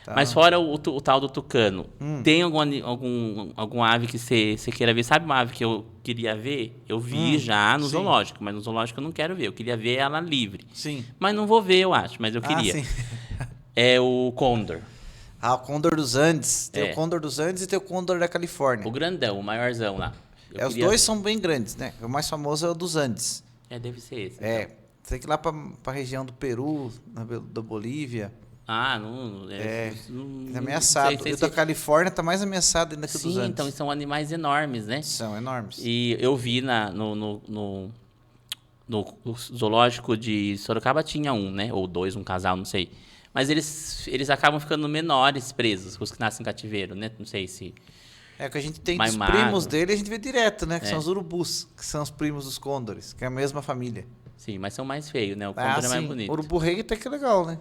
Tá. Mas fora o tal do tucano, Hum. tem algum ave que você queira ver? Sabe uma ave que eu queria ver? Eu vi já no sim. zoológico, mas no zoológico eu não quero ver. Eu queria ver ela livre. Sim. Mas não vou ver, eu acho, mas eu queria. sim. É o condor. Ah, o Condor dos Andes. Tem É. o Condor dos Andes e tem o Condor da Califórnia. O grandão, o maiorzão lá. Eu Os queria- dois são bem grandes, né? O mais famoso é o dos Andes. Deve ser esse. É. então. Tem que ir lá pra região do Peru, da Bolívia. Ah, não... É não ameaçado. sei E o da Califórnia tá mais ameaçado ainda que o dos Sim, Andes. então são animais enormes, né? São enormes. E eu vi no zoológico de Sorocaba tinha um, né? Ou dois, um casal, não sei. Mas eles acabam ficando menores presos, os que nascem em cativeiro, né? Não sei se... É que a gente tem Mais dos magro. primos dele, a gente vê direto, né? Que É. são os urubus, que são os primos dos côndores, que é a mesma família. Sim, mas são mais feios, né? O condor é mais bonito. Urubu-rei até que é legal, né?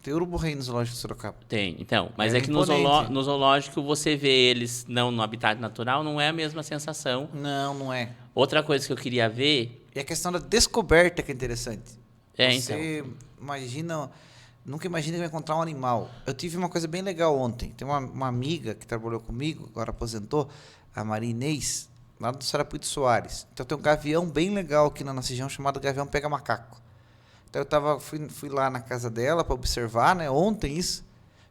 Tem urubu-rei no zoológico de Sorocaba. Tem, então. Mas É é que no, imponente. no zoológico você vê eles não no habitat natural, não é a mesma sensação. Não, não é. Outra coisa que eu queria ver... E a questão da descoberta que é interessante. então. Você imagina... Nunca imagina que vai encontrar um animal. Eu tive uma coisa bem legal ontem. Tem uma amiga que trabalhou comigo, agora aposentou, a Maria Inês, lá do Sarapuí de Soares. Então tem um gavião bem legal aqui na nossa região chamado Gavião Pega Macaco. Então eu fui lá na casa dela para observar, né? Ontem isso,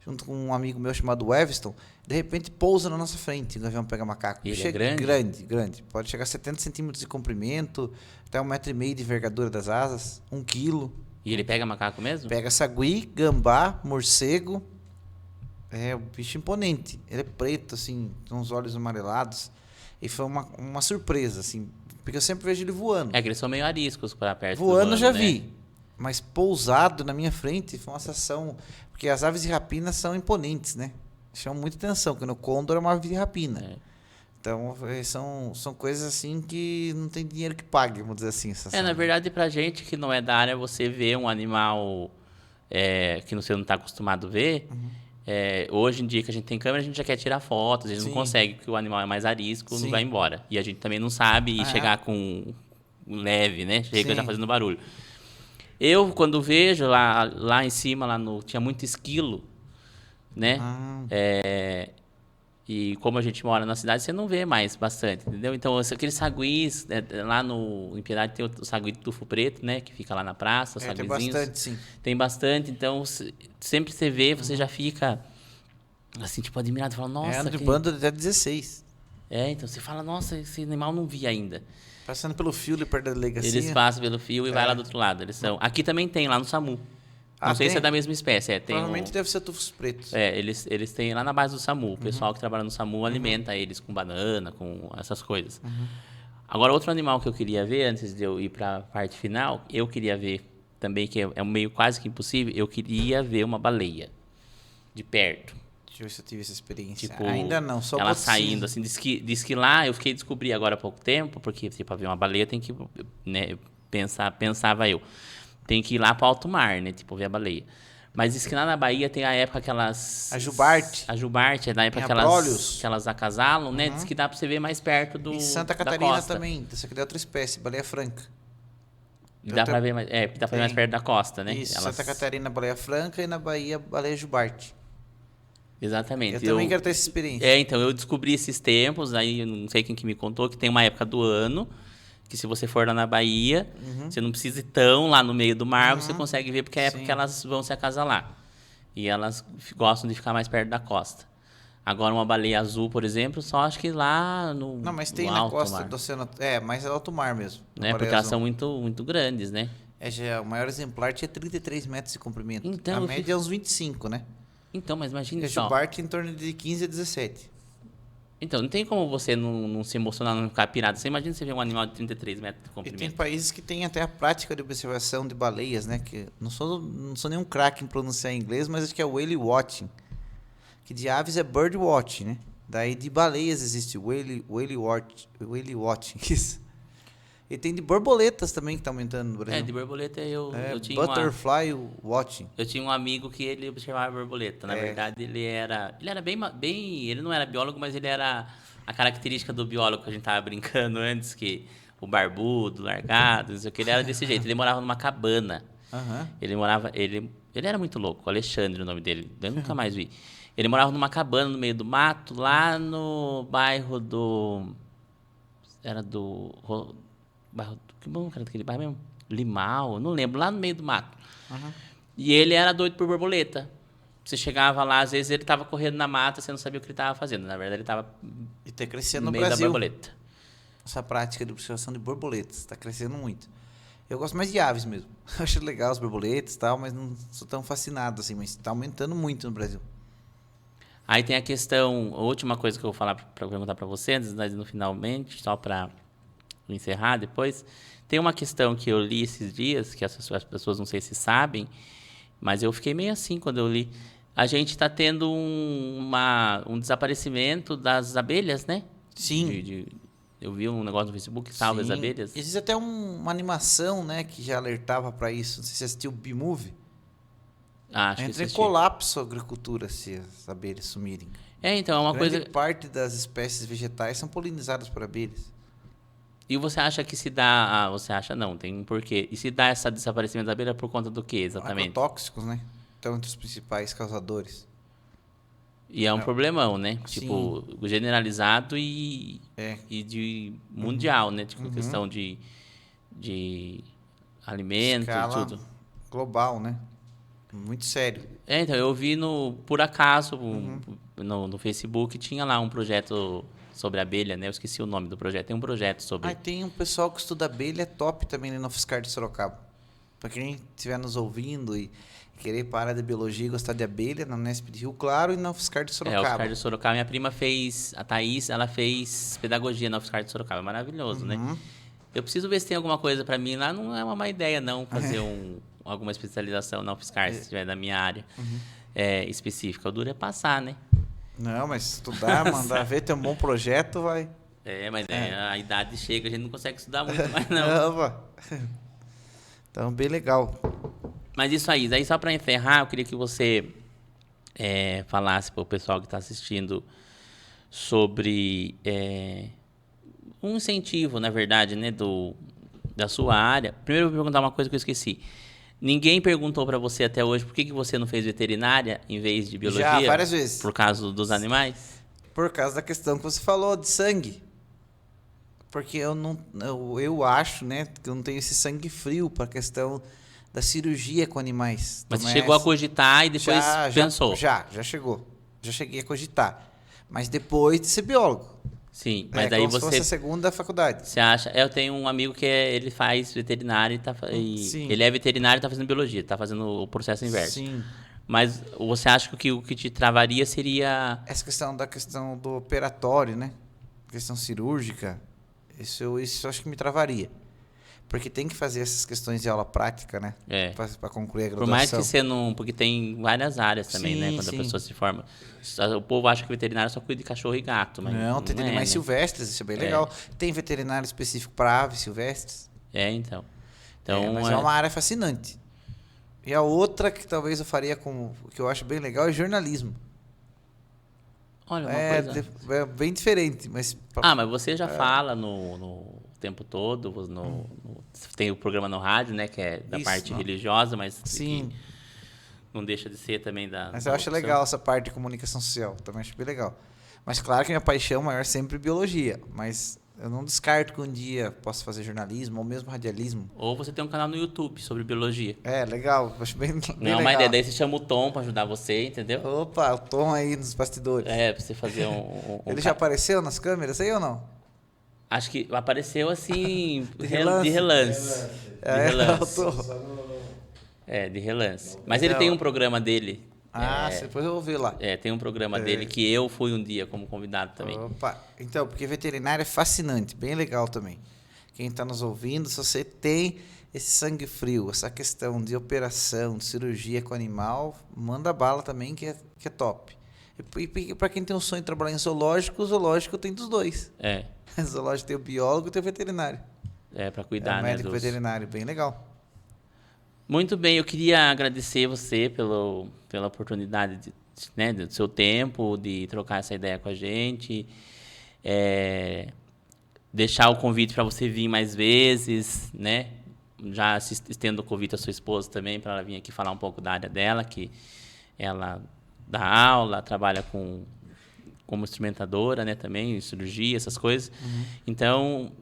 junto com um amigo meu chamado Everston. De repente pousa na nossa frente o Gavião Pega Macaco. Ele é Chega- grande? Grande, grande. Pode chegar a 70 centímetros de comprimento, até 1,5 m de envergadura das asas, 1 quilo. E ele pega macaco mesmo? Pega sagui, gambá, morcego. É um bicho imponente. Ele é preto, assim, com os olhos amarelados. E foi uma surpresa, assim. Porque eu sempre vejo ele voando. É que eles são meio ariscos para perto Voando do eu já né? vi. Mas pousado na minha frente foi uma sensação. Porque as aves de rapina são imponentes, né? Chamam muita atenção, porque o condor é uma ave de rapina. É. Então são coisas assim que não tem dinheiro que pague, vamos dizer assim. Na verdade, pra gente que não é da área, você vê um animal que você não está acostumado a ver. Hoje em dia que a gente tem câmera, a gente já quer tirar fotos, a gente Sim. não consegue, porque o animal é mais arisco, não Sim. vai embora. E a gente também não sabe chegar com leve, né? Chega Sim. já fazendo barulho. Eu, quando vejo lá em cima, tinha muito esquilo, né? E como a gente mora na cidade, você não vê mais bastante, entendeu? Então, aqueles saguis, lá em Piedade tem o sagui do tufo preto, né? Que fica lá na praça, os tem saguizinhos. bastante, sim. Tem bastante, então sempre você vê, você já fica assim, tipo, admirado. Fala, nossa, Anda de banda até 16. então você fala, nossa, esse animal não vi ainda. Passando pelo fio ali perto da delegacia. Eles passam pelo fio e vai lá do outro lado. Eles são... Aqui também tem, lá no SAMU. Ah, Não sei tem? se é da mesma espécie. Tem Provavelmente deve ser tufos pretos. eles têm lá na base do SAMU. O pessoal que trabalha no SAMU alimenta eles com banana, com essas coisas. Agora, outro animal que eu queria ver, antes de eu ir para a parte final, eu queria ver também, que é um meio quase que impossível, eu queria ver uma baleia de perto. Deixa eu ver se eu tive essa experiência. Tipo, Ainda não, só ela botinha. saindo, assim, diz que lá, eu fiquei descobri agora há pouco tempo, porque para ver uma baleia tem que, né, pensava eu, tem que ir lá para alto mar, né, tipo, ver a baleia. Mas diz que lá na Bahia tem a época que elas... A jubarte. A jubarte, é na época Tem que abrolhos. elas acasalam, né, diz que dá para você ver mais perto Em Santa da Catarina costa. também. Isso aqui é outra espécie, baleia franca. E dá para ver mais, dá pra ver mais perto da costa, né? Isso, Elas- Santa Catarina, baleia franca e na Bahia, baleia jubarte. Exatamente. Eu também quero ter essa experiência. Então, eu descobri esses tempos, aí eu não sei quem que me contou, que tem uma época do ano que se você for lá na Bahia, você não precisa ir tão lá no meio do mar, você consegue ver, porque é a época Sim. que elas vão se acasalar. E elas gostam de ficar mais perto da costa. Agora, uma baleia azul, por exemplo, só acho que lá no Não, mas tem no na alto costa mar, do oceano. É, mas é alto mar mesmo. né? Porque Baleia elas azul. são muito, muito grandes, né? O maior exemplar tinha 33 metros de comprimento. Então, a eu média é uns 25, né? Então, mas E imagine a só. jubarte em torno de 15 a 17. Então, não tem como você não se emocionar, não ficar pirado. Você imagina você ver um animal de 33 metros de E tem comprimento. países que têm até a prática de observação de baleias, né? Que não sou nenhum craque em pronunciar em inglês, mas acho que é whale watching. Que de aves é bird watching, né? Daí de baleias existe whale watching. Isso. E tem de borboletas também que tá aumentando no Brasil. De borboleta eu tinha Butterfly Watching. eu tinha um amigo que ele observava borboleta. Na verdade, ele era bem, ele não era biólogo, mas ele era a característica do biólogo que a gente tava brincando antes, que o barbudo, largado, não sei o que, ele era desse jeito. Ele morava numa cabana. Aham. Ele era muito louco, o Alexandre, o nome dele. Eu nunca mais vi. Ele morava numa cabana no meio do mato, lá no bairro do... Era do... Bairro, que bom que era daquele bairro mesmo? Limal, não lembro, lá no meio do mato. Aham. E ele era doido por borboleta. Você chegava lá, às vezes ele estava correndo na mata, você não sabia o que ele estava fazendo. Na verdade, ele estava E tá crescendo no no meio da Brasil. borboleta. Essa prática de observação de borboletas. Está crescendo muito. Eu gosto mais de aves mesmo. Eu acho legal as borboletas e tal, mas não sou tão fascinado assim. Mas está aumentando muito no Brasil. Aí tem a questão, a última coisa que eu vou falar para perguntar para você, antes de nós ir no finalmente, só para encerrar depois. Tem uma questão que eu li esses dias, que as pessoas não sei se sabem, mas eu fiquei meio assim quando eu li. A gente está tendo um desaparecimento das abelhas, né? Sim. Eu vi um negócio no Facebook que salva as Sim. abelhas. Existe até uma animação, né, que já alertava para isso. Não sei se você assistiu o B-Movie. Acho que Entra em assisti. colapso a agricultura se as abelhas sumirem. Então, é uma Grande coisa... parte das espécies vegetais são polinizadas por abelhas. E você acha que se dá... você acha não, tem um porquê. E se dá esse desaparecimento da abelha por conta do quê, exatamente? Agrotóxicos, né? Então, entre os principais causadores. E é um problemão, né? Sim. Tipo, generalizado e de mundial, né? Tipo, questão de alimento, Escala tudo. global, né? Muito sério. Então, eu vi por acaso, no Facebook, tinha lá um projeto sobre abelha, né? Eu esqueci o nome do projeto. Tem um projeto sobre... Tem um pessoal que estuda abelha top também ali na UFSCar de Sorocaba. Para quem estiver nos ouvindo e querer ir para a área de biologia e gostar de abelha, na Unesp de Rio Claro e na UFSCar de o Sorocaba. UFSCar de Sorocaba. Minha prima fez, a Thaís, ela fez pedagogia na UFSCar de Sorocaba. Maravilhoso, né? Eu preciso ver se tem alguma coisa para mim lá. Não é uma má ideia, não, fazer alguma especialização na UFSCar, se estiver na minha área específica. O duro é passar, né? Não, mas estudar, mandar ver, ter um bom projeto, vai. Mas a idade chega, a gente não consegue estudar muito mais, não. Pô. Então, bem legal. Mas isso aí. Daí, só para encerrar, eu queria que você falasse para o pessoal que está assistindo sobre um incentivo, na verdade, né, da sua área. Primeiro, eu vou perguntar uma coisa que eu esqueci. Ninguém perguntou para você até hoje por que você não fez veterinária em vez de biologia? Já, várias vezes. Por causa dos animais? Por causa da questão que você falou de sangue. Porque eu acho, né, que eu não tenho esse sangue frio para a questão da cirurgia com animais. Mas você chegou a cogitar e depois pensou? Já chegou. Já cheguei a cogitar. Mas depois de ser biólogo. Sim, mas daí como se fosse você... a segunda faculdade. Você acha... Eu tenho um amigo que ele faz veterinário Sim. ele é veterinário e está fazendo biologia, está fazendo o processo inverso. Sim. Mas você acha que o que te travaria seria... Essa questão do operatório, né? Questão cirúrgica, isso eu acho que me travaria. Porque tem que fazer essas questões de aula prática, né? Para concluir a graduação. Por mais que você não... Porque tem várias áreas também, Sim, né? Quando a pessoa se forma. O povo acha que veterinário só cuida de cachorro e gato, mas não tem animais né? silvestres, isso é bem legal. Tem veterinário específico para aves silvestres. Então... mas é uma área fascinante. E a outra que talvez eu faria que eu acho bem legal é jornalismo. Olha, uma coisa... É bem diferente, mas... mas você já fala no tempo todo, tem o programa no rádio, né, que é da parte religiosa, mas sim, não deixa de ser também da... Mas eu acho legal essa parte de comunicação social, também acho bem legal. Mas claro que minha paixão maior é sempre biologia, mas eu não descarto que um dia possa fazer jornalismo ou mesmo radialismo. Ou você tem um canal no YouTube sobre biologia. Legal, acho bem Não é legal. uma ideia, daí você chama o Tom pra ajudar você, entendeu? Opa, o Tom aí nos bastidores. Pra você fazer Ele já apareceu nas câmeras aí ou não? Acho que apareceu assim, de relance. relance. De relance. Mas ele tem um programa dele. Depois eu vou ver lá. Tem um programa dele que eu fui um dia como convidado também. Opa, então, porque veterinário é fascinante, bem legal também. Quem está nos ouvindo, se você tem esse sangue frio, essa questão de operação, de cirurgia com animal, manda bala também, que é top. E para quem tem um sonho de trabalhar em zoológico, o zoológico tem dos dois. O zoológico tem o biólogo e tem o veterinário. para cuidar, né, médico veterinário, bem legal. Muito bem, eu queria agradecer você pela oportunidade né, do seu tempo, de trocar essa ideia com a gente. Deixar o convite para você vir mais vezes, né? Já estendo o convite à sua esposa também, para ela vir aqui falar um pouco da área dela, que ela dá aula, trabalha como instrumentadora, né, também, em cirurgia, essas coisas. Então,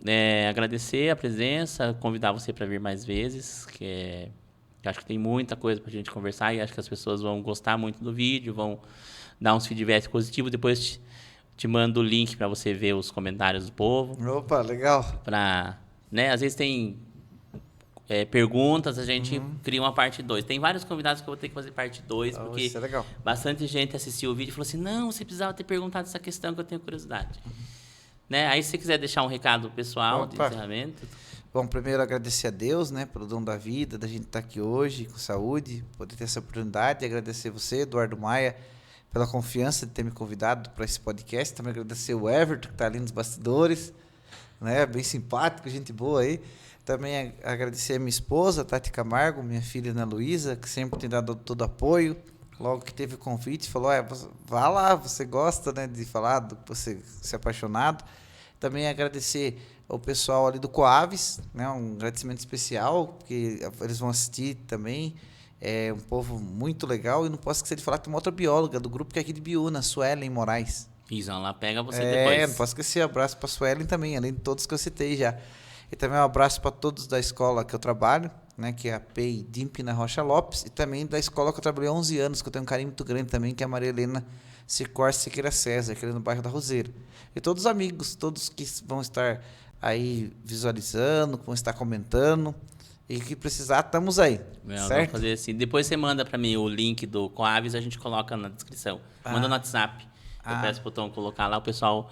agradecer a presença, convidar você para vir mais vezes, que acho que tem muita coisa para a gente conversar e acho que as pessoas vão gostar muito do vídeo, vão dar uns feedbacks positivos. Depois te mando o link para você ver os comentários do povo. Opa, legal. Né, às vezes tem perguntas, a gente cria uma parte 2. Tem vários convidados que eu vou ter que fazer parte 2, porque Isso é legal. bastante gente assistiu o vídeo e falou assim, não, você precisava ter perguntado essa questão que eu tenho curiosidade. Né? Aí se você quiser deixar um recado pessoal de encerramento. Bom, primeiro agradecer a Deus, né, pelo dom da vida, da gente estar aqui hoje com saúde, poder ter essa oportunidade, e agradecer você, Eduardo Maia, pela confiança de ter me convidado para esse podcast. Também agradecer o Everton, que está ali nos bastidores, né, bem simpático, gente boa aí. Também agradecer a minha esposa, Tati Camargo, minha filha Ana Luísa, que sempre tem dado todo apoio. Logo que teve o convite, falou, vá lá, você gosta, né, de falar, você ser apaixonado. Também agradecer ao pessoal ali do Coaves, né, um agradecimento especial, porque eles vão assistir também. É um povo muito legal. E não posso esquecer de falar que tem uma outra bióloga do grupo que é aqui de Biúna, Suelen Moraes. Isso, ela pega você depois. Não posso esquecer. Abraço para a Suelen também, além de todos que eu citei já. E também um abraço para todos da escola que eu trabalho, né, que é a PEI DIMP na Rocha Lopes, e também da escola que eu trabalhei há 11 anos, que eu tenho um carinho muito grande também, que é a Maria Helena Sicor Siqueira César, que é no bairro da Roseira. E todos os amigos, todos que vão estar aí visualizando, que vão estar comentando, e que precisar, estamos aí, certo? Vamos fazer assim. Depois você manda para mim o link do Coaves, a gente coloca na descrição. Manda no WhatsApp. Eu peço pro Tom colocar lá, o pessoal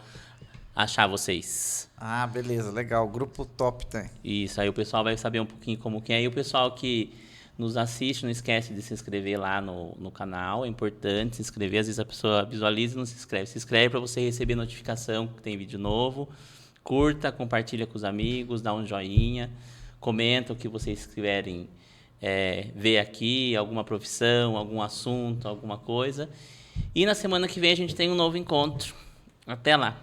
achar vocês. Beleza, legal. Grupo top tem. Isso, aí o pessoal vai saber um pouquinho como que é. E o pessoal que nos assiste, não esquece de se inscrever lá no canal. É importante se inscrever. Às vezes a pessoa visualiza e não se inscreve. Se inscreve para você receber notificação que tem vídeo novo. Curta, compartilha com os amigos, dá um joinha. Comenta o que vocês quiserem ver aqui, alguma profissão, algum assunto, alguma coisa. E na semana que vem a gente tem um novo encontro. Até lá!